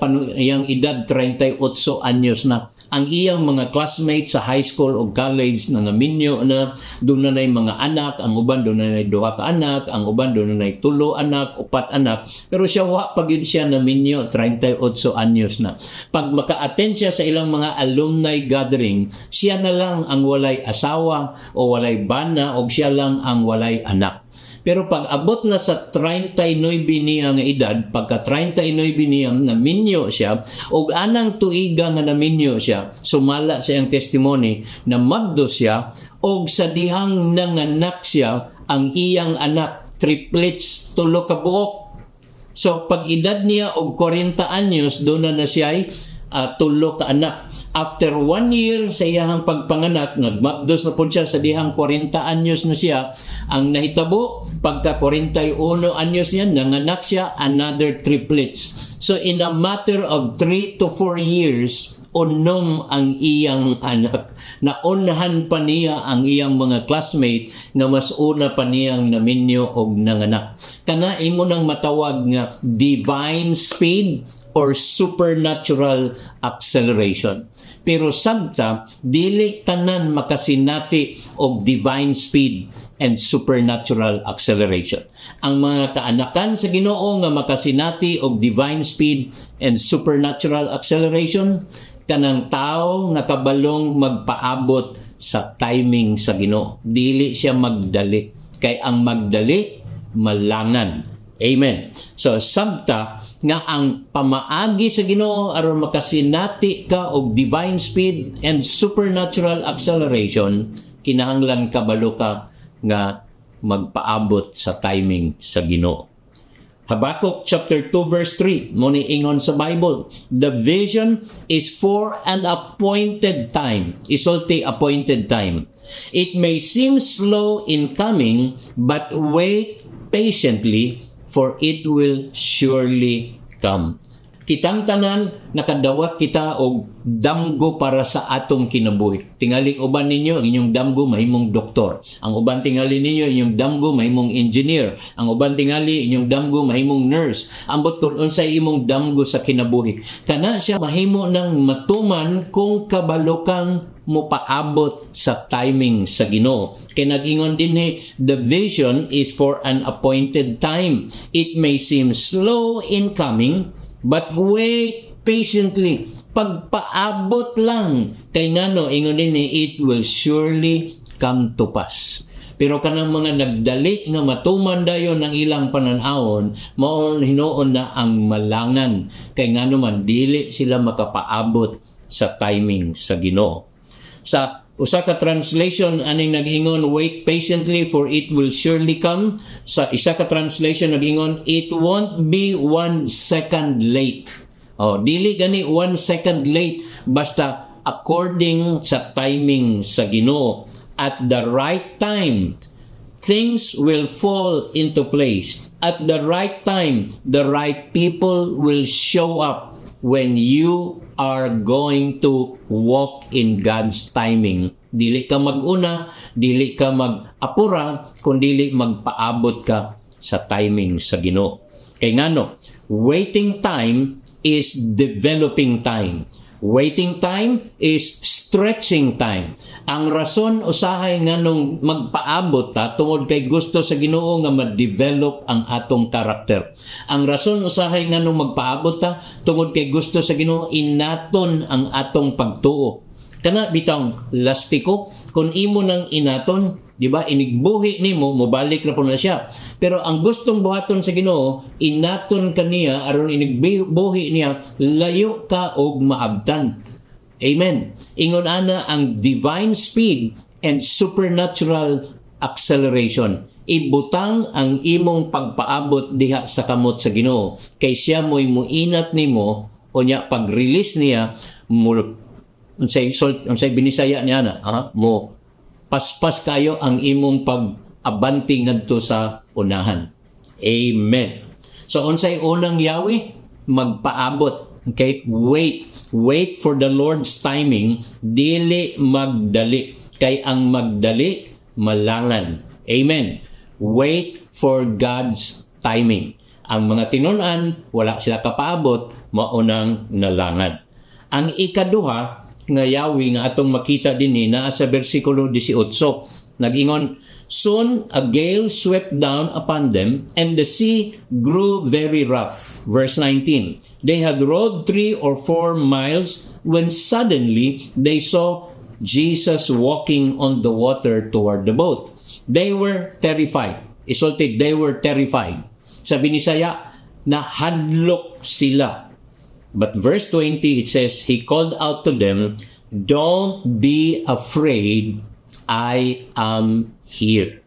edad 38 anyos na. Ang iyang mga classmates sa high school o college na naminyo na doon na mga anak, ang uban doon na 2 ka anak, ang uban doon na 3 anak, 4 anak. Pero siya pag yun siya naminyo, 38 anyos na. Pag maka-attend siya sa ilang mga alumni gathering, siya na lang ang walay asawa o walay bana o siya lang ang walay anak. Pero pag abot na sa 39 niya nga edad, pagka 39 niya naminyo siya, o anang tuiga nga naminyo siya, sumala sa iyang testimony na magdo siya, o sa dihang nanganak siya, ang iyang anak, triplets, 3 ka buok. So pag edad niya og 40 anyos, doon na siya ay 3 ka anak. After 1 year sa iyang pagpanganak, nagmagdos na po siya sa dihang 40 anyos na siya. Ang nahitabo, pagka 41 anyos niya, nanganak siya another triplets. So in a matter of 3 to 4 years, unom ang iyang anak. Naunahan pa niya ang iyang mga classmate na mas una pa niyang naminyo og nanganak. Kana imo nang matawag nga divine speed or supernatural acceleration. Pero sabta, dili tanan makasinati og divine speed and supernatural acceleration. Ang mga kaanakan sa Ginoo nga makasinati og divine speed and supernatural acceleration, kanang tao nga kabalong magpaabot sa timing sa Ginoo. Dili siya magdali. Kay ang magdali, malangan. Amen. So sabta nga ang pamaagi sa Ginoo aron makasinati ka og divine speed and supernatural acceleration, kinahanglan kabalo ka nga magpaabot sa timing sa Ginoo. Habakkuk chapter 2 verse 3 mo ni ingon sa Bible, the vision is for an appointed time. Isulti appointed time. It may seem slow in coming, but wait patiently, for it will surely come. Kitang tanan nakadawat kita og damgo para sa atong kinabuhi. Tingaling uban ninyo ang inyong damgo mahimong doktor. Ang uban tingali ninyo inyong damgo mahimong engineer. Ang uban tingali inyong damgo mahimong nurse. Ambot kun unsay imong damgo sa kinabuhi. Kana siya mahimo nang matuman kung kabalo kang mo paabot sa timing sa Ginoo. Kay nag-ingon din the vision is for an appointed time. It may seem slow in coming, but wait patiently. Pagpaabot lang. Kay ngano, ingon din it will surely come to pass. Pero kanang mga nagdali nga matuman dayon ng ilang pananawon, maon hinuon na ang malangan. Kay ngano man, dili sila makapaabot sa timing sa Ginoo. Sa usa ka translation aning nag-ingon, wait patiently for it will surely come. Sa isa ka translation nag-ingon, it won't be 1 second late. Dili gani 1 second late, basta according sa timing sa Ginoo. At the right time, things will fall into place. At the right time, the right people will show up when you are going to walk in God's timing. Dili ka mag-una, dili ka mag-apura, kundi magpaabot ka sa timing sa Ginoo. Kay ngano, waiting time is developing time. Waiting time is stretching time. Ang rason usahay nganong magpaabot ta tungod kay gusto sa Ginoo nga ma-develop ang atong karakter. Ang rason usahay nganong magpaabot ta tungod kay gusto sa Ginoo inaton ang atong pagtuo. Kana bitang lastiko kung imo nang inaton, di ba, inigbuhi nimo, mobalik na po na siya. Pero ang gustong buhaton sa Ginoo, inaton kaniya aron inigbuhi niya, layo ka og maabtan. Amen. Ingon ana ang divine speed and supernatural acceleration. Ibutang ang imong pagpaabot diha sa kamot sa Ginoo. Kay siya mo'y muinat nimo o niya pag-release niya mo unsay binisaya niya na mo paspas kayo ang imong pag-abanti ngadto sa unahan. Amen. So unsay unang yawi? Magpaabot. Okay? Wait for the Lord's timing, dili magdali. Kay ang magdali malangan. Amen. Wait for God's timing. Ang mga tinun-an, wala sila kapaabot, maunang nalangan. Ang ikaduha nga yawi nga atong makita dinhi naa sa bersikulo 18. Nag-ingon, soon a gale swept down upon them and the sea grew very rough. Verse 19. They had rowed 3 or 4 miles when suddenly they saw Jesus walking on the water toward the boat. They were terrified. Isulti, they were terrified. Sa binisaya, nahadlok sila. But verse 20, it says, He called out to them, don't be afraid, I am here.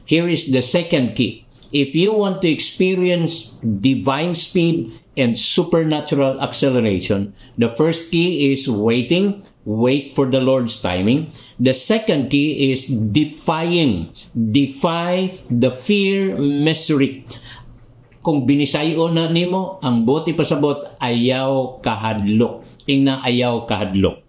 Here is the second key. If you want to experience divine speed and supernatural acceleration, the first key is waiting. Wait for the Lord's timing. The second key is defying. Defy the fear mesrik. Kung binisayo na nimo, ang buti pasabot, ayaw kahadlok. Ingna ayaw kahadlok.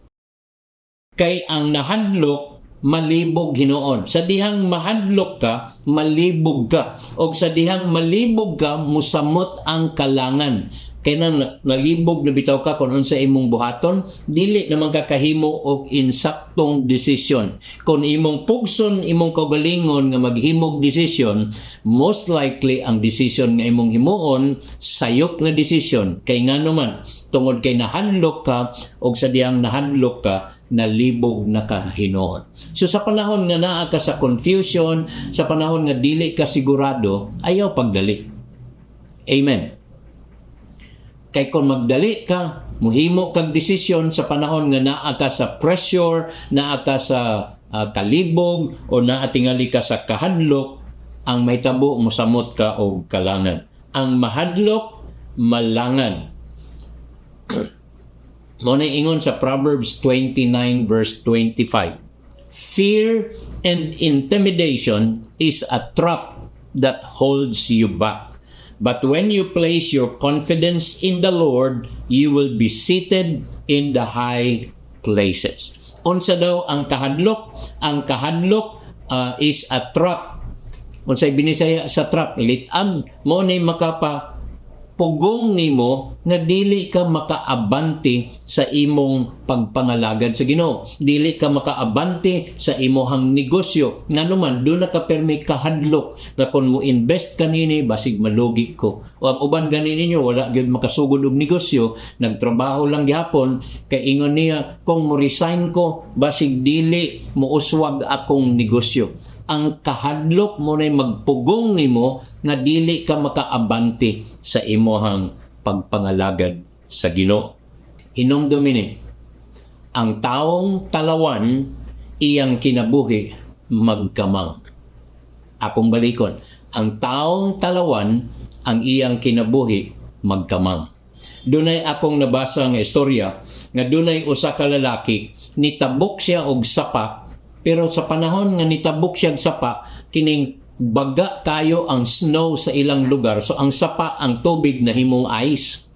Kay ang nahadlok, malibog hinoon. Sa dihang mahadlok ka, malibog ka. O sa dihang malibog ka, musamot ang kalangan. Kaya nalibog na bitaw ka kung sa imong buhaton, dili naman kakahimo og insaktong desisyon. Kung imong pugson, imong kaugalingon nga maghimog desisyon, most likely ang desisyon nga imong himuon, sayok na desisyon. Kay nga naman, tungod kay nahadlok ka, o sa diyang nahadlok ka, nalibog na kahinoon. So sa panahon nga naa ka sa confusion, sa panahon nga dili ka sigurado, ayaw pagdali. Amen. Kay kung magdali ka, muhimo kag desisyon sa panahon nga naa ka sa pressure, naa ka sa kalibog, o naa tingali ka sa kahadlok, ang mahitabo mosamot ka og kalangan. Ang mahadlok, malangan. Muna ingon sa Proverbs 29 verse 25. Fear and intimidation is a trap that holds you back. But when you place your confidence in the Lord, you will be seated in the high places. Unsa daw ang kahadlok? Ang kahadlok is a trap. Unsay binisaya sa trap? Litam mo ni makapa pugong nimo nga dili ka makaabante sa imong pagpangalagad sa Ginoo. Dili ka makaabante sa imong negosyo. Nganuman do na ka permi kahadlok na kun mo invest kanini basig malugi ko. O ang uban gani ninyo wala gyud makasugod og negosyo, nagtrabaho lang gihapon kay ingon niya kung mo resign ko basig dili mo uswag akong negosyo. Ang kahadlok mo na magpugong nimo nga dili ka makaabante sa imuhang pagpangalagad sa Ginoo. Hinumdumi ni Ang taong talawan, iyang kinabuhi magkamang. Akong balikon, ang taong talawan, ang iyang kinabuhi magkamang. Dunay akong nabasa nga istorya nga dunay usa ka lalaki, nitabok siya og sapa, pero sa panahon nga nitabok siya og sapa, kining baga kayo ang snow sa ilang lugar, so ang sapa, ang tubig na himong ice.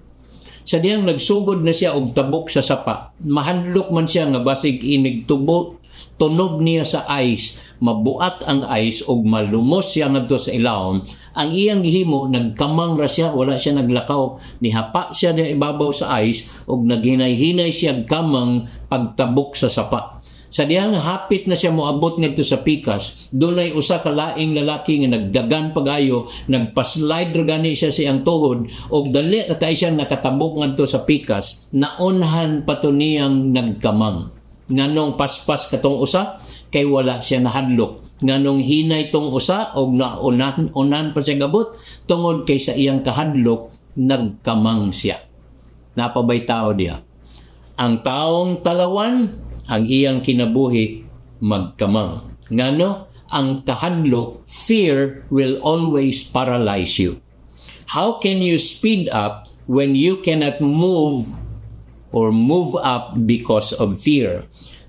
Sa diyang nagsugod na siya og tabok sa sapa, mahadlok man siya nga basig inig tunog niya sa ice, mabuat ang ice og malumos siya ngadto sa ilawom. Ang iyang gihimo, nagkamang ra siya, wala siya naglakaw, nihapa siya na ibabaw sa ice og naghinay-hinay siya kamang pagtabok sa sapa. Sa diyang hapit na siya moabot ngadto sa pikas, dunay usa ka laing lalaki nga nagdagan pagayo, nagpaslide ra gani siya sa iyang tuhod og dali ra kay siya nakatabok ngadto sa pikas, naunhan pa to niyang nagkamang. Nganong paspas katong usa kay wala siya nahadlok. Nganong hinay tong usa og naunan pa siya gabot tungod kay sa iyang kahadlok nagkamang siya. Napabay tao diha. Ang taong talawan, ang iyang kinabuhi magkamang. Ngano? Ang kahadlok, fear will always paralyze you. How can you speed up when you cannot move or move up because of fear?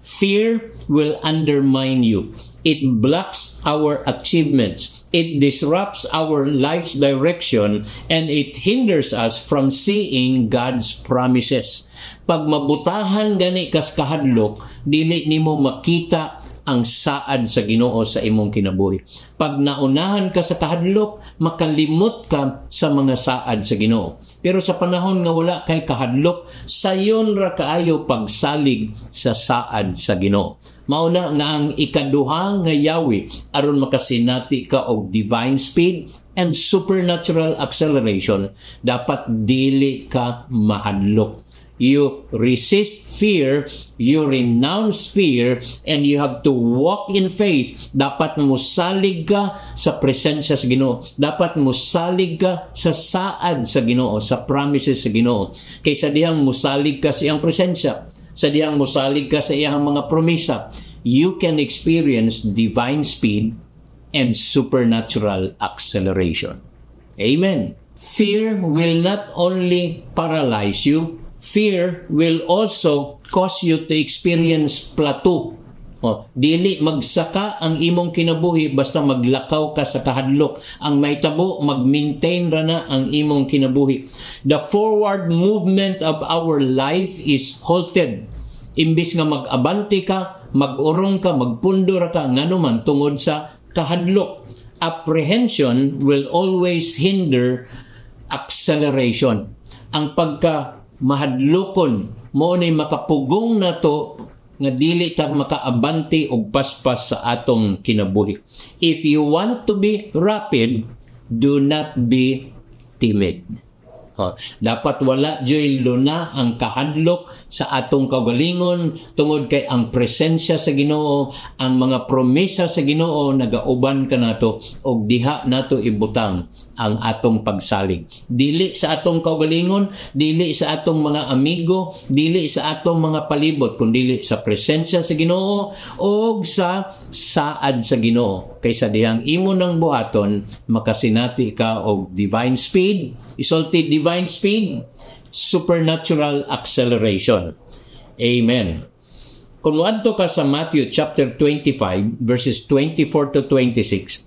Fear will undermine you. It blocks our achievements. It disrupts our life's direction and it hinders us from seeing God's promises. Pag mabutahan gani kas kahadlok, dili nimo makita ang saad sa Ginoo sa imong kinabuhi. Pag naunahan ka sa kahadlok, makalimot ka sa mga saad sa Ginoo. Pero sa panahon nga wala kay kahadlok, sayon ra kaayo pagsalig sa saad sa Ginoo. Mauna nga ang ikaduha nga yawi aron makasinati ka og divine speed and supernatural acceleration, dapat dili ka mahadlok. You resist fear, you renounce fear, and you have to walk in faith. Dapat musalig ka sa presensya sa Ginoo. Dapat musalig ka sa saad sa Ginoo, sa promises sa Ginoo. Kaysa diyang musalig ka sa iyang presensya, sa diyang musalig ka sa iyang mga promesa, you can experience divine speed and supernatural acceleration. Amen. Fear will not only paralyze you, fear will also cause you to experience plateau. Dili magsaka ang imong kinabuhi basta maglakaw ka sa kahadlok. Ang mahitabo, mag-maintain ra na ang imong kinabuhi. The forward movement of our life is halted. Imbis nga mag-abante ka, mag-urong ka, magpundor ka, ngano man tungod sa kahadlok. Apprehension will always hinder acceleration. Ang mahadlokon mo ni makapugong na to nga dili ta makaabante og paspas sa atong kinabuhi. If you want to be rapid, do not be timid. Dapat wala joy luna ang kahadlok sa atong kaugalingon tungod kay ang presensya sa Ginoo, ang mga promesa sa Ginoo nagauban ka nato og diha nato ibutang ang atong pagsalig. Dili sa atong kaugalingon, dili sa atong mga amigo, dili sa atong mga palibot, kundi sa presensya sa Ginoo o sa saad sa Ginoo. Kaysa dihang imo nang buhaton, makasinati ka og divine speed, isulti divine speed, supernatural acceleration. Amen. Kung adto ka sa Matthew chapter 25 verses 24 to 26,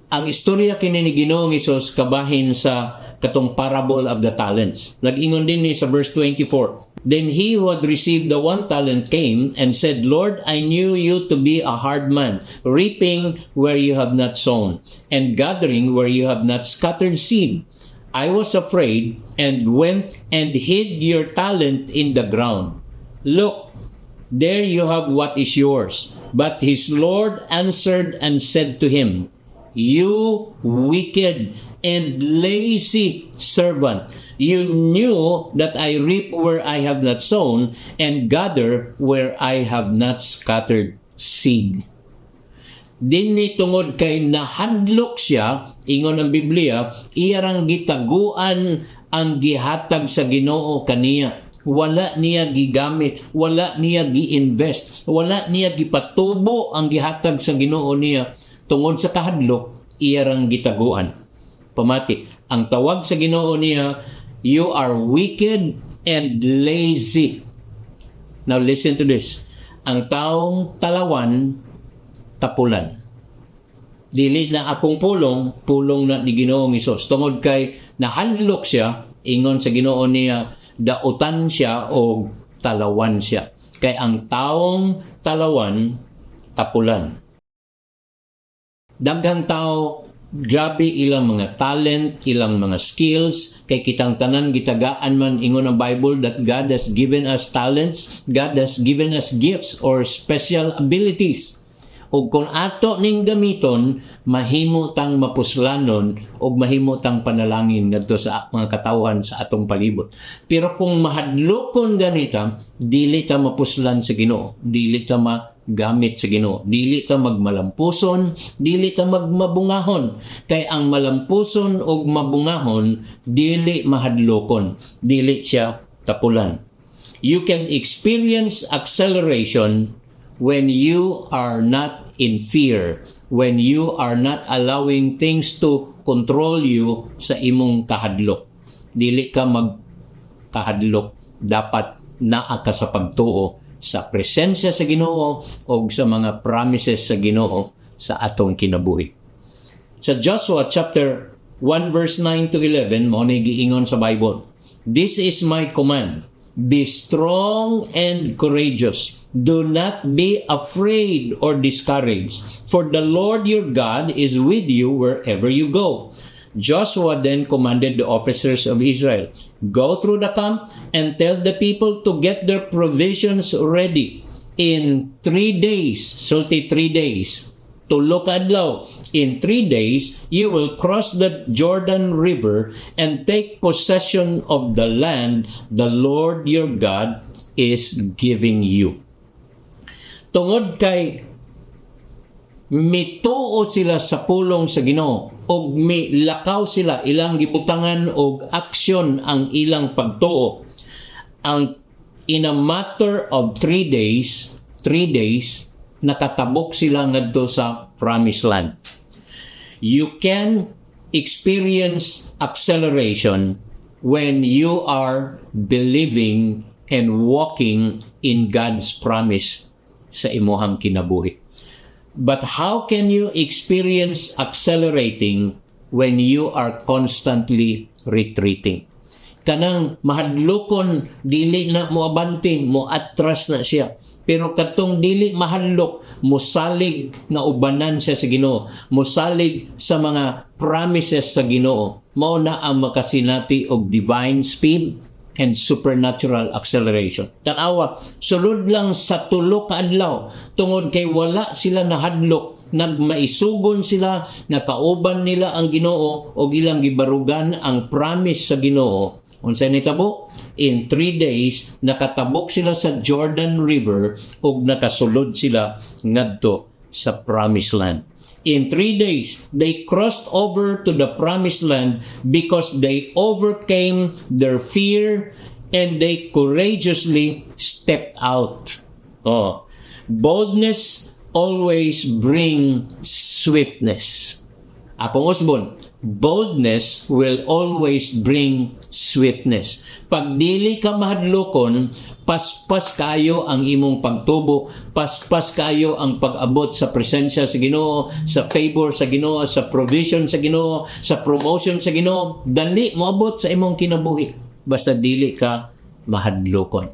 ang istorya kini ni Ginoong Hesus kabahin sa katong parable of the talents. Nag-ingon din ni sa verse 24. Then he who had received the 1 talent came and said, Lord, I knew you to be a hard man, reaping where you have not sown, and gathering where you have not scattered seed. I was afraid and went and hid your talent in the ground. Look, there you have what is yours. But his Lord answered and said to him, You wicked and lazy servant, you knew that I reap where I have not sown and gather where I have not scattered seed. Dinhi tungod kay nahadlok siya, ingon ang Biblia, iyarang gitaguan ang gihatag sa Ginoo kaniya. wala niya gigamit, wala niya gi-invest, wala niya gipatubo ang gihatag sa Ginoo niya tungod sa kahadlok, iya rang gitaguan. Pamati, ang tawag sa Ginoo niya, you are wicked and lazy. Now listen to this. Ang taong talawan, tapulan. Dili na akong pulong na ni Ginoong Hesus. Tungod kay nahanlok siya, ingon sa Ginoo niya, dautan siya o talawan siya. Kay ang taong talawan, tapulan. Daghang tao, grabe ilang mga talent, ilang mga skills, kay kitang tanan gitagaan man ingon ang Bible that God has given us talents, God has given us gifts or special abilities. Ug kung ato ning gamiton, mahimo tang mapuslanon ug mahimo tang panalangin ngadto sa mga katawhan sa atong palibot. Pero kung mahadlokon ganita, dili ta mapuslan sa Ginoo, dili ta magamit sa Ginoo, dili ta magmalampuson, dili ta magmabungahon. Kay ang malampuson ug mabungahon dili mahadlokon, dili siya tapulan. You can experience acceleration when you are not in fear, when you are not allowing things to control you sa imong kahadlok. Dili ka magkahadlok, dapat naa ka sa pagtuo sa presensya sa Ginoo o sa mga promises sa Ginoo sa atong kinabuhi. Sa Joshua chapter 1 verse 9 to 11, mo ni giingon sa Bible, "This is my command, be strong and courageous. Do not be afraid or discouraged, for the Lord your God is with you wherever you go." Joshua then commanded the officers of Israel, "Go through the camp and tell the people to get their provisions ready. In 3 days, sulti 3 days, tulo ka adlaw, in 3 days, you will cross the Jordan River and take possession of the land the Lord your God is giving you." Tungod kay mituo sila sa pulong sa Ginoo og milakaw sila ilang gibutangan og aksyon ang ilang pagtuo, ang in a matter of 3 days nakatabok sila ngadto sa promised land. You can experience acceleration when you are believing and walking in God's promise sa imuhang kinabuhi. But how can you experience accelerating when you are constantly retreating? Kanang mahadlokon, dili na mo abante, mo atras na siya. Pero katong dili mahadlok, musalig na ubanan siya sa Ginoo, musalig sa mga promises sa Ginoo. Mao na ang makasinati og divine speed and supernatural acceleration. Tanawa, sulod lang sa tulo ka adlaw, tungod kay wala sila nahadlok, nagmaisugon sila, nakauban nila ang Ginoo o ilang gibarugan ang promise sa Ginoo. Unsay nitabo? In 3 days, nakatabok sila sa Jordan River ug nakasulod sila ngadto sa promised land. In 3 days, they crossed over to the promised land because they overcame their fear and they courageously stepped out. Boldness always brings swiftness. Akong usbon, boldness will always bring swiftness. Pag dili ka mahadlokon, paspas kayo ang imong pagtubo, paspas kayo ang pag-abot sa presensya sa Ginoo, sa favor sa Ginoo, sa provision sa Ginoo, sa promotion sa Ginoo. Dali mo abot sa imong kinabuhi basta dili ka mahadlokon.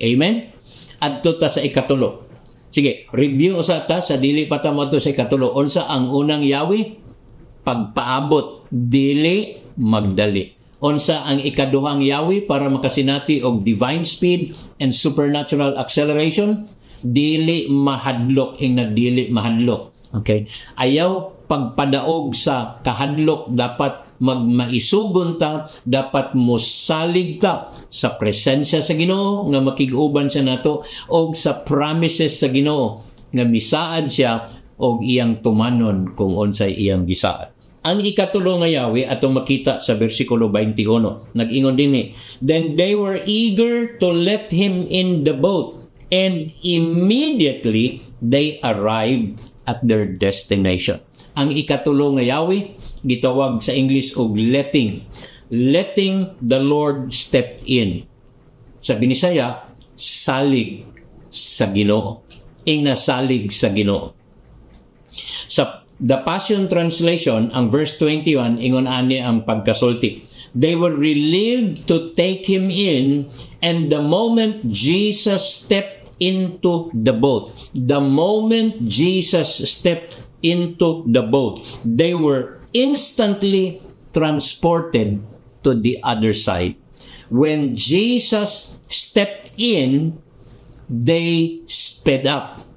Amen? Adto ta sa ikatulo. Sige, review usa ta sa dili pa ta moadto sa ikatulo. Unsa ang unang yawi? Pagpaabot, dili magdali. Unsa ang ikaduhang yawi para makasinati og divine speed and supernatural acceleration? Dili mahadlok, ingna dili mahadlok. Okay? Ayaw pagpadaog sa kahadlok, dapat magmaisugon ta, dapat mosalig ta sa presensya sa Ginoo nga makig-uban siya nato og sa promises sa Ginoo nga misaad siya og iyang tumanon kung unsay iyang gisaad. Ang ikatulo nga yawi atong makita sa bersikulo 21. Nag-ingon din then they were eager to let him in the boat, and immediately they arrived at their destination. Ang ikatulo nga yawi gitawag sa English og letting the Lord step in. Sa Binisaya, salig sa Ginoo. Nasalig sa Ginoo. Sa The Passion Translation, ang verse 21, ingon ani ang pagkasulti. They were relieved to take him in, and the moment Jesus stepped into the boat, they were instantly transported to the other side. When Jesus stepped in, they sped up.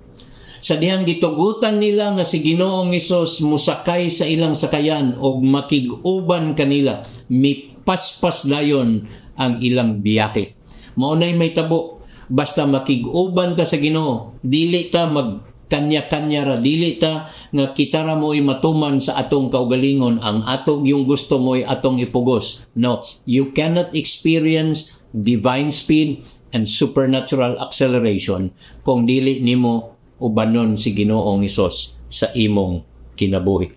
Sa dihang gitugutan nila nga si Ginoong Hesus musakay sa ilang sakayan o makig-uban kanila, mipaspas dayon ang ilang biyahe. Maunay may tabo, basta makig-uban ka sa Ginoo, dili ta magkanya-kanya ra, dili ta nga kita ra mo'y matuman sa atong kaugalingon, ang atong yung gusto mo'y atong ipugos. No, you cannot experience divine speed and supernatural acceleration kung dili nimo ubanon si Ginoong Hesus sa imong kinabuhi.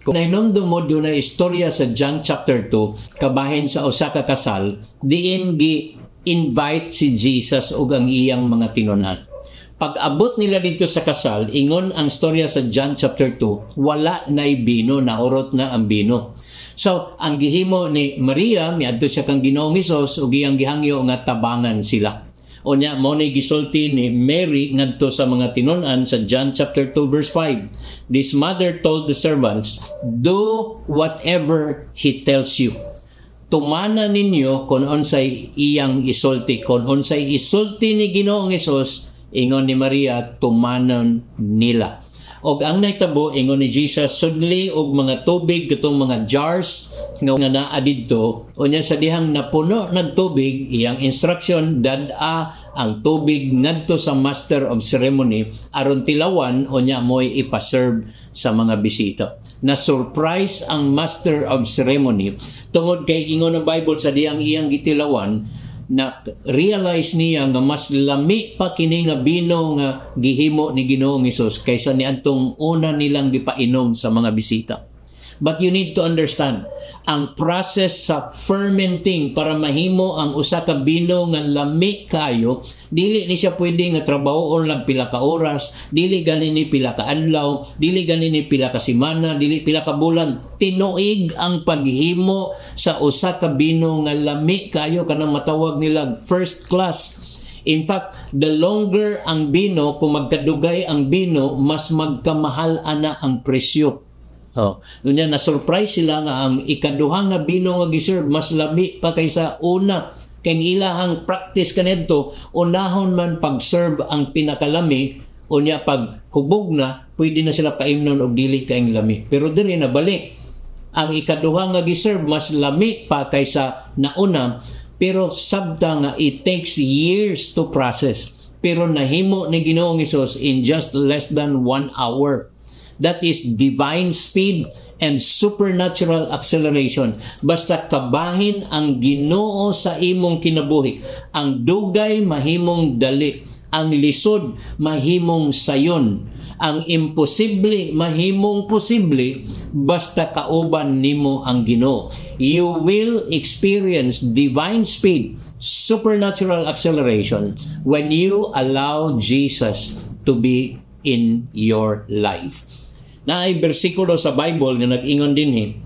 Kung nainumdum mo doon na istorya sa John chapter 2, kabahin sa usa ka kasal, diin gi-invite si Jesus ug ang iyang mga tinunan. Pag-abot nila dito sa kasal, ingon ang istorya sa John chapter 2, wala na'y bino, naurot na ang bino. So, ang gihimo ni Maria, miadto siya kang Ginoong Hesus ug iyang gihangyo nga tabangan sila. O niya, mo na gisulti ni Mary ngadto sa mga tinunan sa John chapter 2 verse 5. This mother told the servants, do whatever he tells you. Tumana ninyo kung unsay iyang isulti. Kung unsay isulti ni Ginoong Hesus, ingon ni Maria, tumanon nila. Og ang naitabo, ingon ni Jesus, sudli og mga tubig, katong mga jars nga naa didto, o niya sa dihang napuno ng tubig, iyang instruction, dada ang tubig ngadto sa master of ceremony, aron tilawan, o niya mo'y ipaserve sa mga bisita. Na-surprise ang master of ceremony, tungod kay ingon ng Bible sa dihang iyang gitilawan, na realize niya nga mas lami pa kini nga bino nga gihimo ni Ginoong Hesus kaysa ni antong una nilang gipainom sa mga bisita. But you need to understand, ang process sa fermenting para mahimo ang usa ka bino nga lami kayo, dili ni siya pwede nga trabahoon lang pila ka oras, dili gani ni pila ka adlaw, dili gani ni pila ka semana, dili pila ka bulan. Tinuig ang paghimo sa usa ka bino nga lami kayo, kanang matawag nila first class. In fact, the longer ang bino, kung magkadugay ang bino, mas magkamahal ana ang presyo. Nunya na-surprise sila nga ang ikaduhang nga bino nga giserve mas lami pa kaysa una. Kay ilahang practice kanedto, unahon man pag-serve ang pinakalami, unya pag hubog na, pwede na sila paimnon og dili kaing lami. Pero diri na balik. Ang ikaduhang nga giserve mas lami pa kaysa nauna, pero sabta nga it takes years to process. Pero nahimo ni Ginoong Hesus in just less than 1 hour. That is divine speed and supernatural acceleration. Basta kabahin ang Ginoo sa imong kinabuhi. Ang dugay mahimong dali. Ang lisod mahimong sayon. Ang imposible mahimong posible basta kauban nimo ang Ginoo. You will experience divine speed, supernatural acceleration when you allow Jesus to be in your life. Naay bersikulo sa Bible nga nag-ingon dinhi,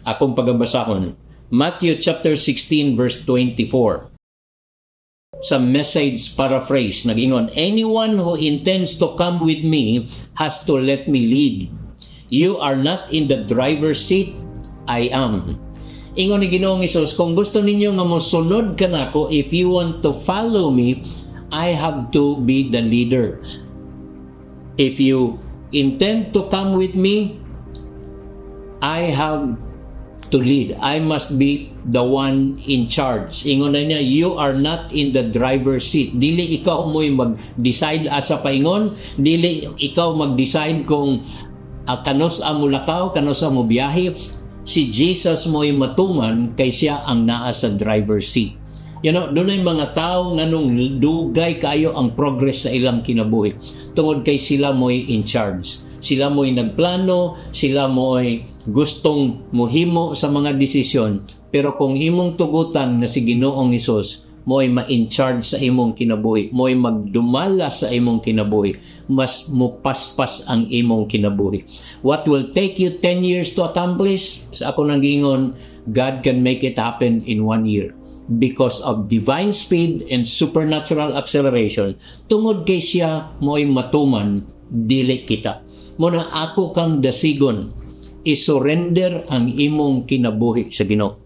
akong pagabasahon, Matthew chapter 16 verse 24. Sa Message paraphrase, nag-ingon, anyone who intends to come with me has to let me lead. You are not in the driver's seat, I am. Ingon ni Ginoong Hesus, kung gusto ninyo nga mosunod ka nako, if you want to follow me, I have to be the leader. If you intend to come with me, I have to lead. I must be the one in charge. Ingon na niya, you are not in the driver's seat. Dili ikaw mo'y mag-decide asa paingon, dili ikaw mag-decide kung kanos amo lakaw, kanos amo biyahe, si Jesus mo'y matuman kay siya ang naa sa driver's seat. Doon ay mga tao nga nung dugay kayo ang progress sa ilang kinabuhi. Tungod kay sila mo'y in charge. Sila mo'y nagplano, sila mo'y gustong muhimo sa mga desisyon. Pero kung imong tugutan na si Ginoong Hesus, mo'y ma-in charge sa imong kinabuhi, mo'y magdumala sa imong kinabuhi, mas mupaspas ang imong kinabuhi. What will take you 10 years to accomplish? Sa ako nang giingon, God can make it happen in 1 year. Because of divine speed and supernatural acceleration, tungod kay siya mo'y matuman, dili kita. Muna ako kang dasigon, isurrender ang imong kinabuhi sa Ginoo.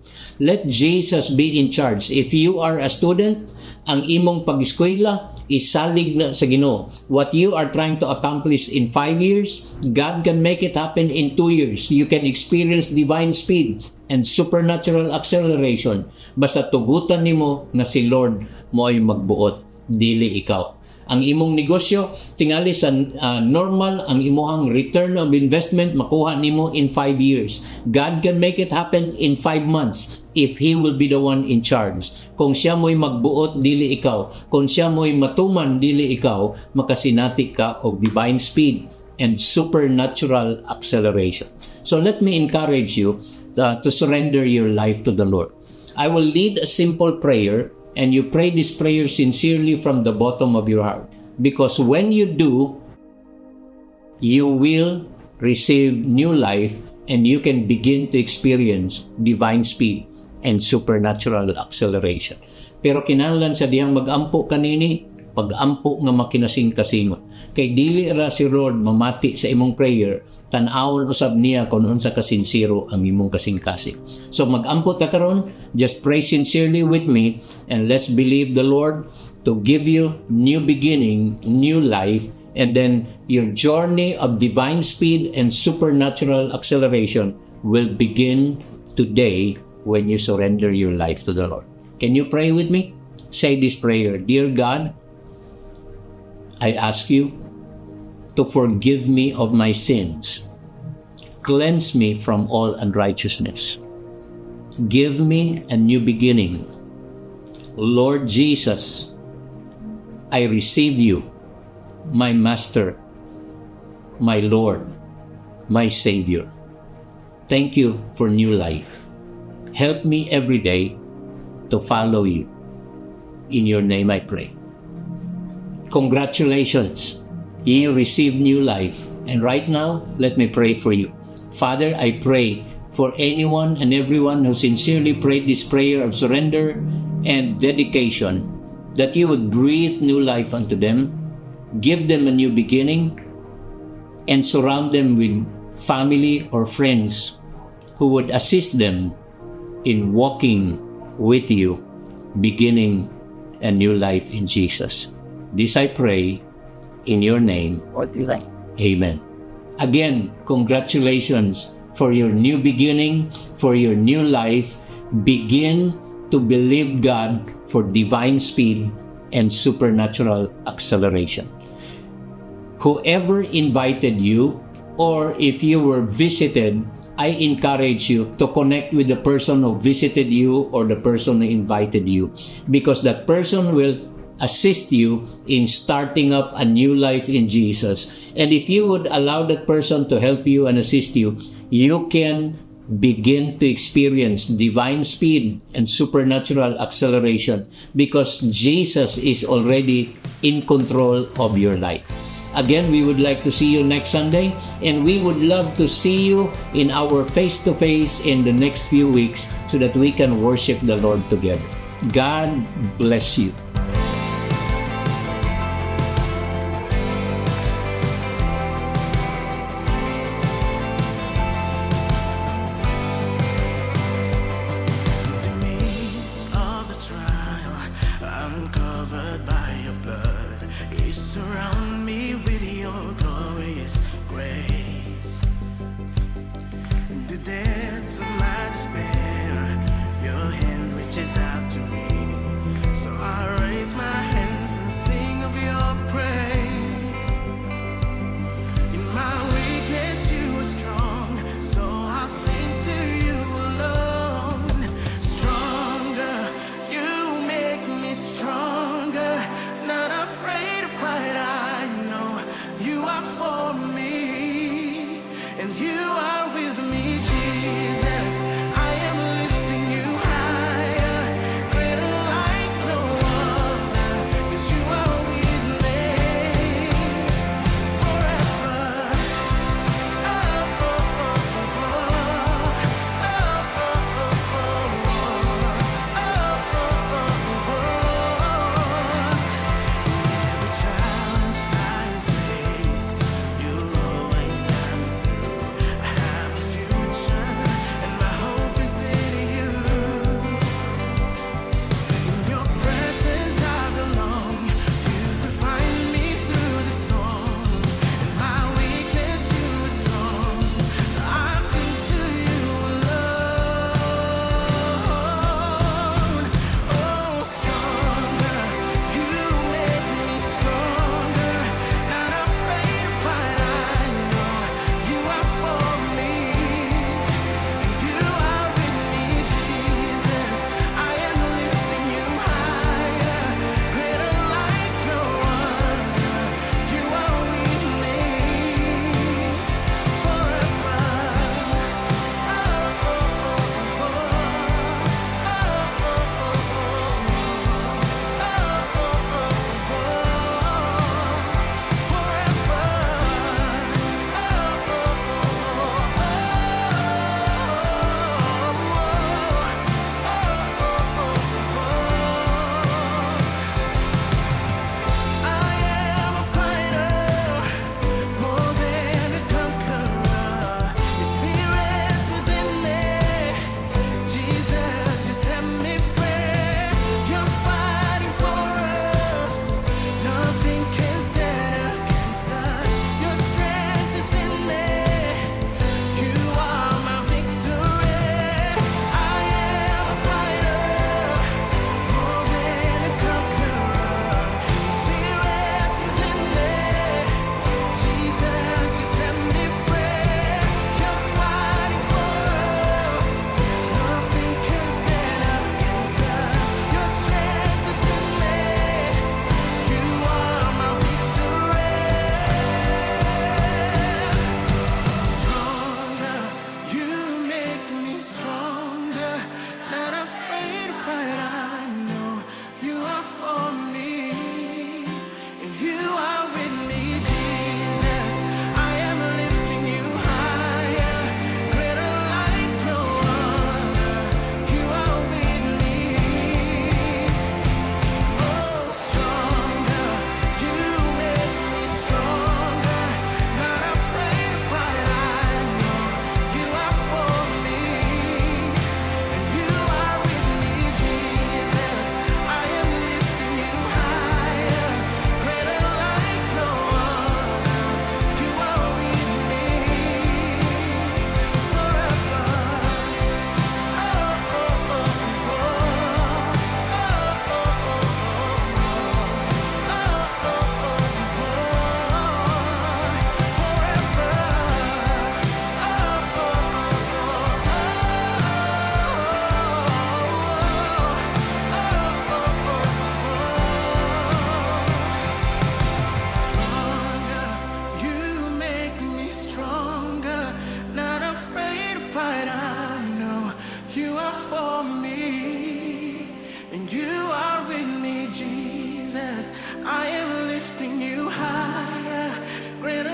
Let Jesus be in charge. If you are a student, ang imong pag-eskwela, isalig na sa Ginoo. What you are trying to accomplish in 5 years, God can make it happen in 2 years. You can experience divine speed and supernatural acceleration. Basta tugutan nimo na si Lord mo ay magbuot, dili ikaw. Ang imong negosyo, tingali sa normal, ang imong return of investment, makuha nimo in 5 years. God can make it happen in 5 months if He will be the one in charge. Kung siya mo'y magbuot, dili ikaw. Kung siya mo'y matuman, dili ikaw, makasinati ka og divine speed and supernatural acceleration. So let me encourage you to surrender your life to the Lord. I will lead a simple prayer, and you pray this prayer sincerely from the bottom of your heart. Because when you do, you will receive new life and you can begin to experience divine speed and supernatural acceleration. Pero kinahanglan sa diyang mag-ampo kanini, pag-ampo nga makinasing-kasingon. Kay dili ra si Lord mamati sa imong prayer, tan-awon usab niya kung unsa ka sincero ang imong kasing-kasing. So mag-ampo ta karon, just pray sincerely with me and let's believe the Lord to give you new beginning, new life, and then your journey of divine speed and supernatural acceleration will begin today when you surrender your life to the Lord. Can you pray with me? Say this prayer. Dear God, I ask you to forgive me of my sins. Cleanse me from all unrighteousness. Give me a new beginning. Lord Jesus, I receive you, my Master, my Lord, my Savior. Thank you for new life. Help me every day to follow you. In your name I pray. Congratulations. You receive new life. And right now, let me pray for you. Father, I pray for anyone and everyone who sincerely prayed this prayer of surrender and dedication, that you would breathe new life unto them, give them a new beginning, and surround them with family or friends who would assist them in walking with you, beginning a new life in Jesus. This I pray in your name. Amen. Again, congratulations for your new beginning, for your new life. Begin to believe God for divine speed and supernatural acceleration. Whoever invited you, or if you were visited, I encourage you to connect with the person who visited you or the person who invited you, because that person will assist you in starting up a new life in Jesus. And if you would allow that person to help you and assist you, you can begin to experience divine speed and supernatural acceleration, because Jesus is already in control of your life. Again, we would like to see you next Sunday, and we would love to see you in our face-to-face in the next few weeks so that we can worship the Lord together. God bless you. Surround me with your glorious grace. In the depths of my despair, your hand reaches out to me. So I I am lifting you higher, greater